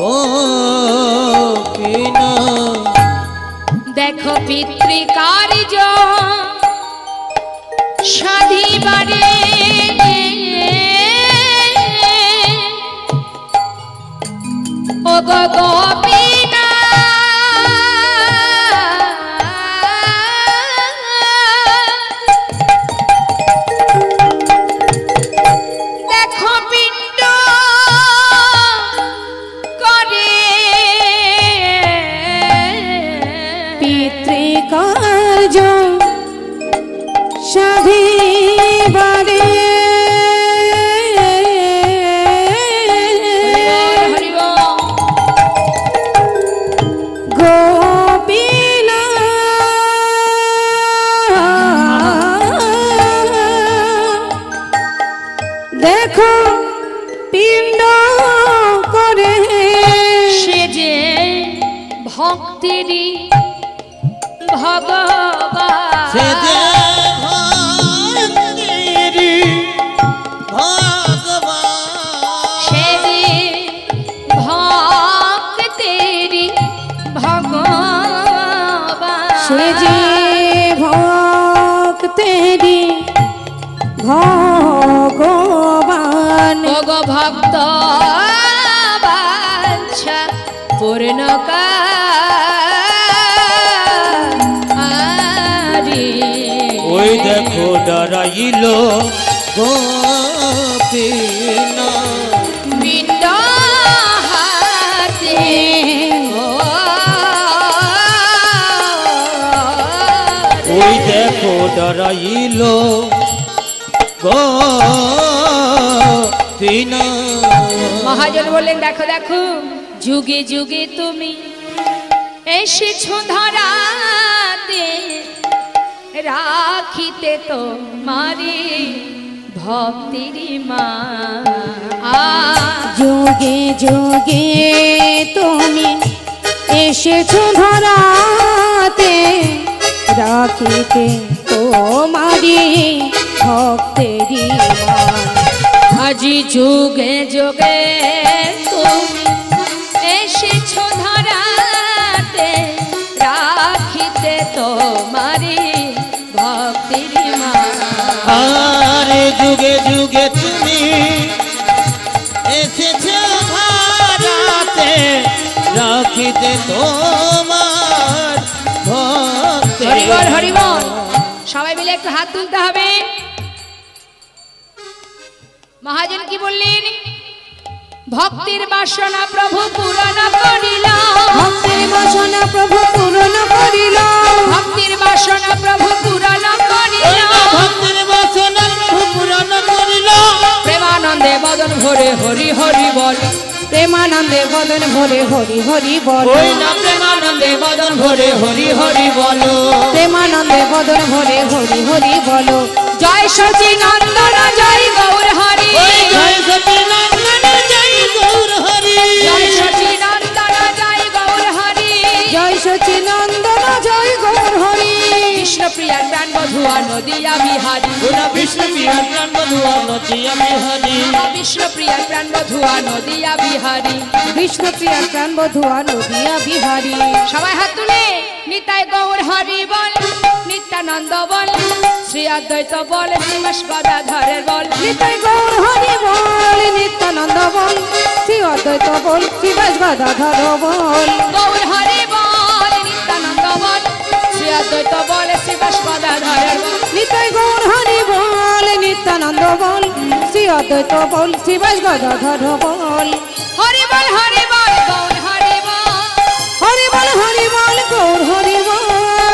গোপীনা, দেখো পিতৃকার্য সাধিবারে ও গোপীনা, দেখো পিণ্ড করে পিতৃকার্য সাধিবারে গোপীনা, দেখো পিণ্ড করে সে যে ভক্তিরই ভগবান, সে যে ভক্তিরই ভগবান, সে যে ভক্তেরই ভগবান, সে যে ভক্তেরি ভগবান। ভগ ভক্ত বাঞ্ছা পূর্ণ কারি। ওই দেখো দাঁড়াইল গোপীনা, পিণ্ড হাতে ওই দেখো দাঁড়াইল গোপীনা। মহাজন বললেন, দেখো দেখো যুগে যুগে তুমি এসেছো ধরাতে, রাখিতে তোমারি ভক্তির মা। যুগে যুগে তুমি এসেছো ধরাতে, রাখিতে তোমারি ভক্তেরি মান। আজি যুগে যুগে তুমি এসেছো ধরাতে, রাখিতে তোমারি ভক্তির মা। আরে যুগে যুগে তুমি এসেছো ভারতে, রাখিতে তোমার ভক্তি। হরিবল হরিবল, সবাই মিলে একটু হাত তুলতে হবে। মহাজন কি বললেন? ভক্তির বাসনা প্রভু পূরণ করিল, ভক্তির বাসনা প্রভু পূরণ করিল, ভক্তির বাসনা প্রভু পূরণ করিল, ভক্তির বাসনা প্রভু পূরণ করিল, প্রেমানন্দে ভরে হরি হরি বল প্রেমানন্দে বদন ভরে হরি হরি বল ওই না প্রেমানন্দে বদন ভরে হরি হরি বলো প্রেমানন্দে বদন ভরে হরি হরি বল জয় সচিনন্দন জয় গৌর হরি ওই জয় সচিনন্দন জয় গৌর হরি জয় সচিনন্দন জয় গৌর হরি জয় সচিনন্দন জয় গৌর হরি কৃষ্ণপ্রিয়ার প্রাণ বধুয়া নদিয়া বিহারী ওরা বিষ্ণু বিহার প্রাণ বধুয়া নদিয়া বিহারী বিষ্ণুপ্রিয়ার প্রাণ বধুয়া নদিয়া বিহারী বিষ্ণুপ্রিয়ার প্রাণ বধুয়া নদিয়া বিহারী সবাই হাত তুলে নিতাই গৌর হরি বল নিত্যানন্দ বল শ্রী অদ্বৈত বল শ্রীবাস গদাধরের বল নিতাই গৌর হরি বল নিত্যানন্দ বল শ্রী অদ্বৈত বল শিবাস গদাধর বল গৌর হরি বল নিত্যানন্দ বল শ্রী অদ্বৈত বল শ্রীবাস গদাধরের বল নিতাই গৌর হরি বল নিত্যানন্দ বল শ্রী অদ্বৈত বল শিবাস গদাধর বল হরি বল গৌর হরি বল হরি বল গৌর হরি বল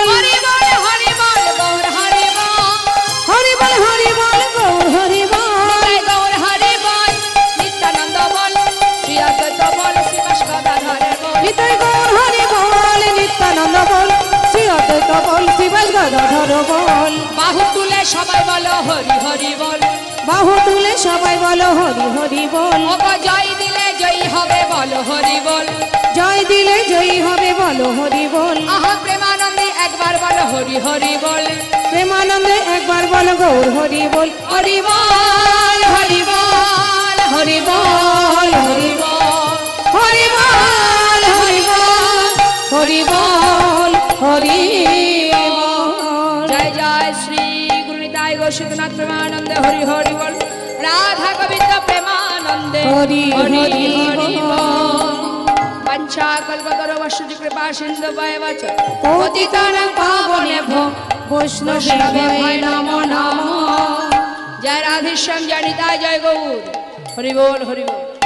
হরি বল গৌর হরি বল হরি বল গৌর হরি বল নিতাই গৌর হরি বল নিত্যানন্দ বল শ্রী অদ্বৈত বল শ্রীবাস গদাধরের বল নিতাই গৌর হরি বল নিত্যানন্দ বল শ্রী অদ্বৈত বল শিবাস গদাধর বল বাহু তুলে সবাই বলো হরি হরি বল বাহু তুলে সবাই বলো হরি হরি বল ওগো জয় দিলে জয়ী হবে বলো হরি বল জয় দিলে জয়ী হবে বলো হরি বল আহা প্রেমানন্দে একবার বলো হরি হরি বল প্রেমানন্দে একবার বলো গৌর হরি বল হরি বল হরি বল হরি বল হরি বল হরি বল হরি বল হরি বল হরি বল জয় জয় শ্রী গুরু নিতাই গৌরনাথ প্রেমানন্দে হরি হরি বল রাধা গোবিন্দ প্রেমানন্দে হরি হরি বল पंचा कल्पतरो वसुधि कृपा सिंधु वच পতিতানাং পাবনেভ্যো বৈষ্ণবেভ্যো নমো নমঃ जय राधेश्याम जय निताय जय गौर हरि बोल हरि बोल।